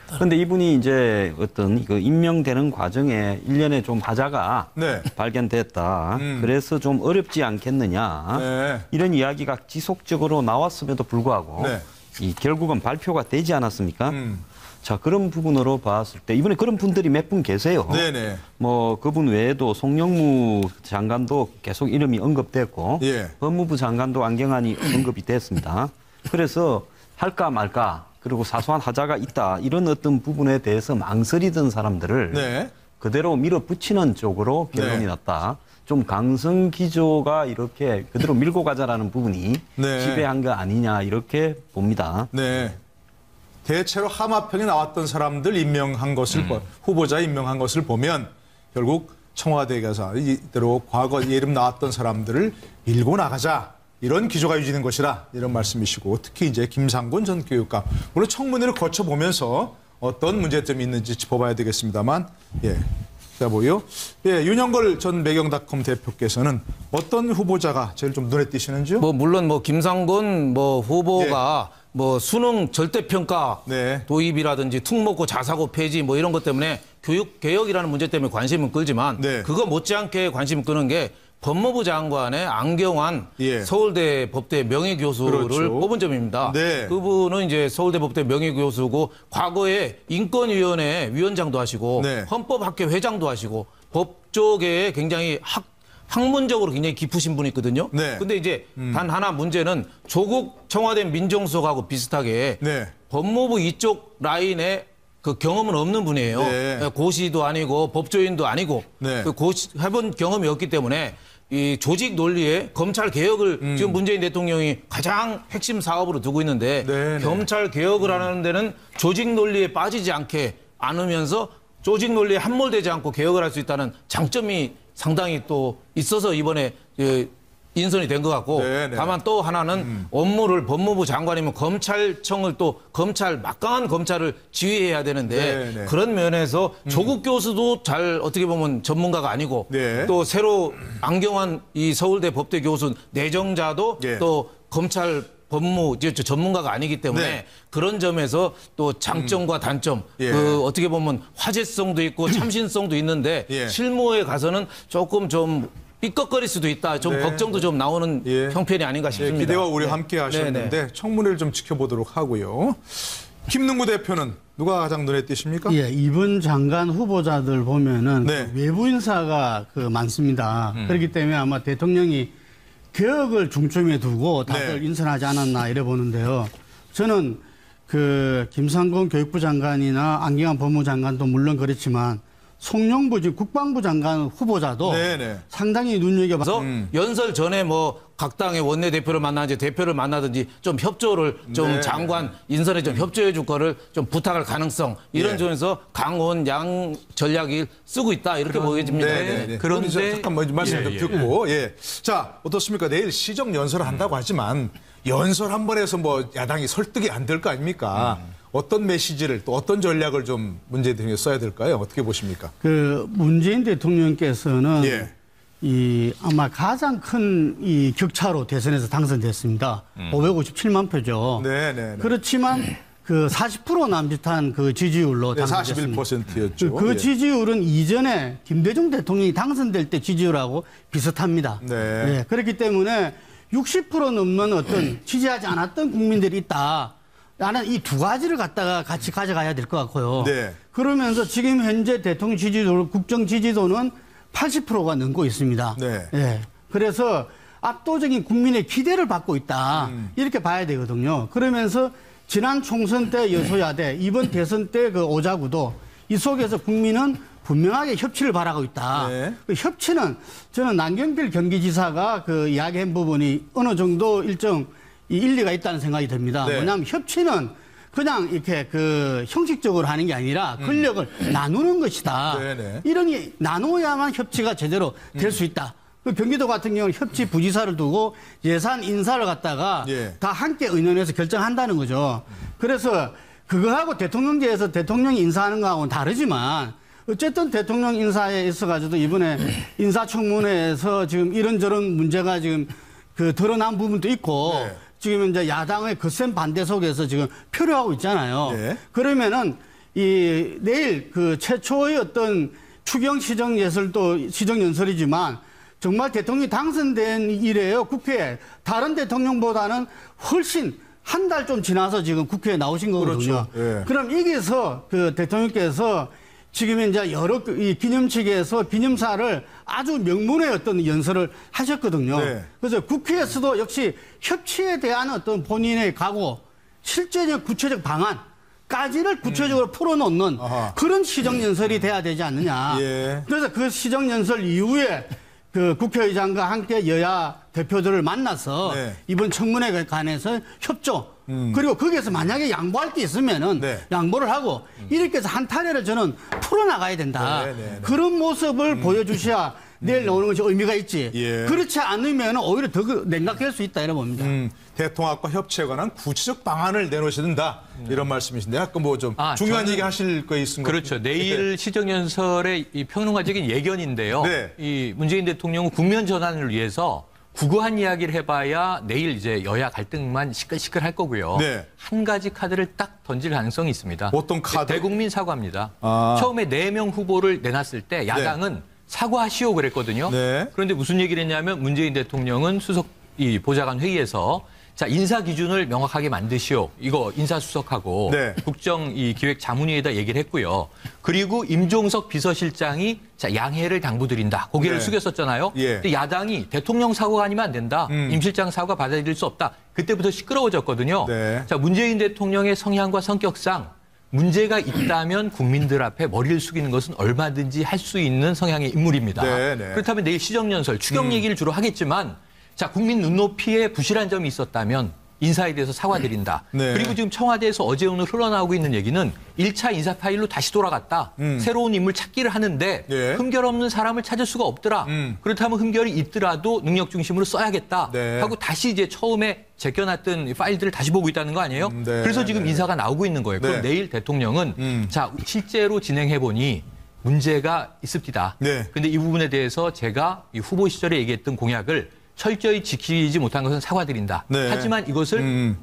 그런데 이분이 이제 어떤 그 임명되는 과정에 일련의 좀 하자가 발견됐다. 그래서 좀 어렵지 않겠느냐. 이런 이야기가 지속적으로 나왔음에도 불구하고 결국은 발표가 되지 않았습니까? 자, 그런 부분으로 봤을 때 이번에 그런 분들이 몇 분 계세요. 뭐 그분 외에도 송영무 장관도 계속 이름이 언급됐고 법무부 장관도 안경환이 언급이 됐습니다. 그래서 할까 말까 그리고 사소한 하자가 있다 이런 어떤 부분에 대해서 망설이던 사람들을 그대로 밀어붙이는 쪽으로 결론이 났다. 좀 강성 기조가 이렇게 그대로 밀고 가자라는 부분이 지배한 거 아니냐 이렇게 봅니다. 대체로 하마평에 나왔던 사람들 임명한 것을 후보자 임명한 것을 보면 결국 청와대에 가서 이대로 과거 이름 나왔던 사람들을 밀고 나가자 이런 기조가 유지된 것이라 이런 말씀이시고 특히 이제 김상곤 전 교육감 물론 청문회를 거쳐 보면서 어떤 문제점이 있는지 짚어봐야 되겠습니다만 자 보여 윤영걸 전 매경닷컴 대표께서는 어떤 후보자가 제일 좀 눈에 띄시는지요? 뭐 물론 뭐 김상곤 뭐 후보가 뭐 수능 절대평가 도입이라든지 특목고 자사고 폐지 뭐 이런 것 때문에 교육 개혁이라는 문제 때문에 관심은 끌지만 그거 못지않게 관심 끄는 게 법무부 장관의 안경환 서울대 법대 명예교수를 뽑은 점입니다. 그분은 이제 서울대 법대 명예교수고 과거에 인권위원회 위원장도 하시고 헌법학회 회장도 하시고 법조계에 굉장히 학문적으로 굉장히 깊으신 분이거든요. 근데 이제 단 하나 문제는 조국 청와대 민정수석하고 비슷하게 법무부 이쪽 라인에 그 경험은 없는 분이에요. 고시도 아니고 법조인도 아니고 그 고시 해본 경험이 없기 때문에 이 조직 논리에 검찰 개혁을 지금 문재인 대통령이 가장 핵심 사업으로 두고 있는데 검찰 개혁을 하는 데는 조직 논리에 빠지지 않으면서 조직 논리에 함몰되지 않고 개혁을 할 수 있다는 장점이 상당히 또 있어서 이번에 인선이 된 것 같고 다만 또 하나는 업무를 법무부 장관이면 검찰청을 또 막강한 검찰을 지휘해야 되는데 그런 면에서 조국 교수도 잘 어떻게 보면 전문가가 아니고 또 새로 안경환 이 서울대 법대 교수 내정자도 또 검찰 법무 전문가가 아니기 때문에 그런 점에서 또 장점과 단점 그 어떻게 보면 화제성도 있고 참신성도 있는데 실무에 가서는 조금 좀 삐걱거릴 수도 있다. 좀 걱정도 좀 나오는 형편이 아닌가 싶습니다. 기대와 우려 함께 하셨는데 청문회를 좀 지켜보도록 하고요. 김능구 대표는 누가 가장 눈에 띄십니까? 예, 이번 장관 후보자들 보면은 그 외부 인사가 많습니다. 그렇기 때문에 아마 대통령이 개혁을 중점에 두고 다들 인선하지 않았나 이래 보는데요. 저는 김상곤 교육부 장관이나 안경환 법무부 장관도 물론 그렇지만 송영부 지금 국방부 장관 후보자도 상당히 눈여겨봐서 연설 전에 뭐 각 당의 원내대표를 만나든지 대표를 만나든지 좀 협조를 좀 장관 인선에 좀 협조해 줄 거를 좀 부탁할 가능성 이런 점에서 강원 양 전략을 쓰고 있다 이렇게 보여집니다. 그런데 잠깐 말씀 좀 듣고 자 어떻습니까? 내일 시정 연설을 한다고 하지만 연설 한 번에서 뭐 야당이 설득이 안 될 거 아닙니까? 어떤 메시지를 또 어떤 전략을 좀 문재인 대통령이 써야 될까요? 어떻게 보십니까? 문재인 대통령께서는 아마 가장 큰 이 격차로 대선에서 당선됐습니다. 557만 표죠. 그렇지만 40% 남짓한 지지율로 당선됐습니다. 41%였죠. 그 지지율은 이전에 김대중 대통령이 당선될 때 지지율하고 비슷합니다. 그렇기 때문에 60% 넘는 어떤 지지하지 않았던 국민들이 있다. 나는 이 두 가지를 갖다가 같이 가져가야 될 것 같고요. 그러면서 지금 현재 대통령 지지도, 국정 지지도는 80%가 넘고 있습니다. 그래서 압도적인 국민의 기대를 받고 있다. 이렇게 봐야 되거든요. 그러면서 지난 총선 때 여소야대, 이번 대선 때 오자구도 이 속에서 국민은 분명하게 협치를 바라고 있다. 그 협치는 저는 남경필 경기지사가 이야기한 부분이 어느 정도 일정 일리가 있다는 생각이 듭니다. 뭐냐면 협치는 그냥 이렇게 형식적으로 하는 게 아니라 권력을 나누는 것이다. 이런 나눠야만 협치가 제대로 될 수 있다. 경기도 같은 경우는 협치 부지사를 두고 예산 인사를 갖다가 다 함께 의논해서 결정한다는 거죠. 그래서 그거하고 대통령제에서 대통령이 인사하는 거하고는 다르지만 어쨌든 대통령 인사에 있어가지고 이번에 인사청문회에서 지금 이런저런 문제가 지금 드러난 부분도 있고 지금 이제 야당의 거센 반대 속에서 지금 표류하고 있잖아요. 그러면은 내일 최초의 어떤 추경 시정 예술도 시정 연설이지만 정말 대통령이 당선된 이래요. 국회에 다른 대통령보다는 훨씬 한 달 좀 지나서 지금 국회에 나오신 거거든요. 그럼 여기서 대통령께서 지금 이제 여러 기념식에서 기념사를 아주 명문의 어떤 연설을 하셨거든요. 그래서 국회에서도 역시 협치에 대한 어떤 본인의 각오, 실제적 구체적 방안까지를 구체적으로 풀어놓는 그런 시정연설이 돼야 되지 않느냐. 그래서 그 시정연설 이후에 국회의장과 함께 여야 대표들을 만나서 이번 청문회에 관해서 협조, 그리고 거기에서 만약에 양보할 게 있으면은 양보를 하고 이렇게 해서 한 타례를 저는 풀어나가야 된다. 그런 모습을 보여주셔야 내일 나오는 것이 의미가 있지. 그렇지 않으면 오히려 더 냉각할 수 있다 이런 봅니다. 대통합과 협치에 관한 구체적 방안을 내놓으신다 이런 말씀이신데 아까 뭐 좀 중요한 얘기 하실 거 있은 것 그렇죠. 내일 시정연설의 이 평론가적인 예견인데요. 이 문재인 대통령은 국면 전환을 위해서 구구한 이야기를 해봐야 내일 이제 여야 갈등만 시끌시끌할 거고요. 한 가지 카드를 딱 던질 가능성이 있습니다. 어떤 카드? 대국민 사과입니다. 처음에 4명 후보를 내놨을 때 야당은 사과하시오 그랬거든요. 그런데 무슨 얘기를 했냐면 문재인 대통령은 수석 보좌관 회의에서 자, 인사 기준을 명확하게 만드시오. 이거 인사수석하고 국정 기획 자문위에다 얘기를 했고요. 그리고 임종석 비서실장이 자, 양해를 당부드린다. 고개를 숙였었잖아요. 근데 야당이 대통령 사고가 아니면 안 된다. 임 실장 사고가 받아들일 수 없다. 그때부터 시끄러워졌거든요. 자, 문재인 대통령의 성향과 성격상 문제가 있다면 국민들 앞에 머리를 숙이는 것은 얼마든지 할 수 있는 성향의 인물입니다. 네네. 그렇다면 내일 시정연설, 추경 얘기를 주로 하겠지만 자, 국민 눈높이에 부실한 점이 있었다면 인사에 대해서 사과드린다. 네. 그리고 지금 청와대에서 어제 오늘 흘러나오고 있는 얘기는 1차 인사 파일로 다시 돌아갔다. 새로운 인물 찾기를 하는데 네. 흠결 없는 사람을 찾을 수가 없더라. 그렇다면 흠결이 있더라도 능력 중심으로 써야겠다. 네. 하고 다시 이제 처음에 제껴놨던 파일들을 다시 보고 있다는 거 아니에요? 네. 그래서 지금 인사가 나오고 있는 거예요. 그럼 네. 내일 대통령은 자, 실제로 진행해보니 문제가 있습니다. 네. 근데 이 부분에 대해서 제가 이 후보 시절에 얘기했던 공약을 철저히 지키지 못한 것은 사과드린다. 네. 하지만 이것을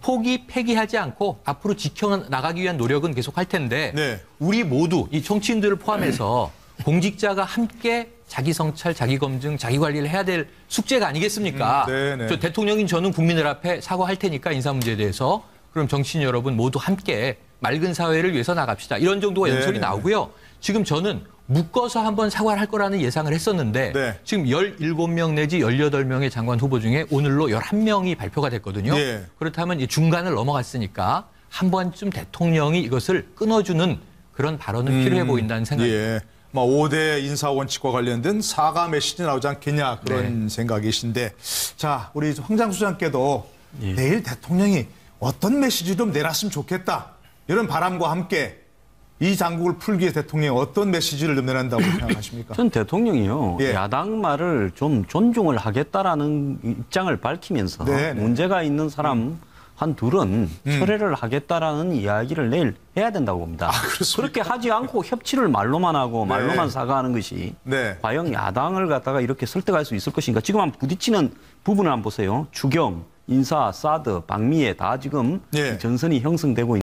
폐기하지 않고 앞으로 지켜나가기 위한 노력은 계속 할 텐데 네. 우리 모두 이 정치인들을 포함해서 공직자가 함께 자기 성찰, 자기 검증, 자기 관리를 해야 될 숙제가 아니겠습니까? 네네. 저 대통령인 저는 국민들 앞에 사과할 테니까 인사 문제에 대해서 그럼 정치인 여러분 모두 함께 맑은 사회를 위해서 나갑시다. 이런 정도가 연설이 나오고요. 지금 저는 묶어서 한번 사과를 할 거라는 예상을 했었는데 네. 지금 17명 내지 18명의 장관 후보 중에 오늘로 11명이 발표가 됐거든요. 네. 그렇다면 이 중간을 넘어갔으니까 한 번쯤 대통령이 이것을 끊어주는 그런 발언은 필요해 보인다는 생각입니다. 예. 5대 인사 원칙과 관련된 사과 메시지 나오지 않겠냐 그런 생각이신데 자 우리 황장 수장께도 내일 대통령이 어떤 메시지 좀 내놨으면 좋겠다 이런 바람과 함께 이 장국을 풀기에 대통령이 어떤 메시지를 내놓는다고 생각하십니까? 전 대통령이요. 예. 야당 말을 좀 존중을 하겠다라는 입장을 밝히면서 네네. 문제가 있는 사람 한 둘은 철회를 하겠다라는 이야기를 내일 해야 된다고 봅니다. 그렇게 하지 않고 협치를 말로만 하고 말로만 사과하는 것이 과연 야당을 갖다가 이렇게 설득할 수 있을 것인가. 지금 한번 부딪히는 부분을 한번 보세요. 추경, 인사, 사드, 방미에 다 지금 전선이 형성되고 있는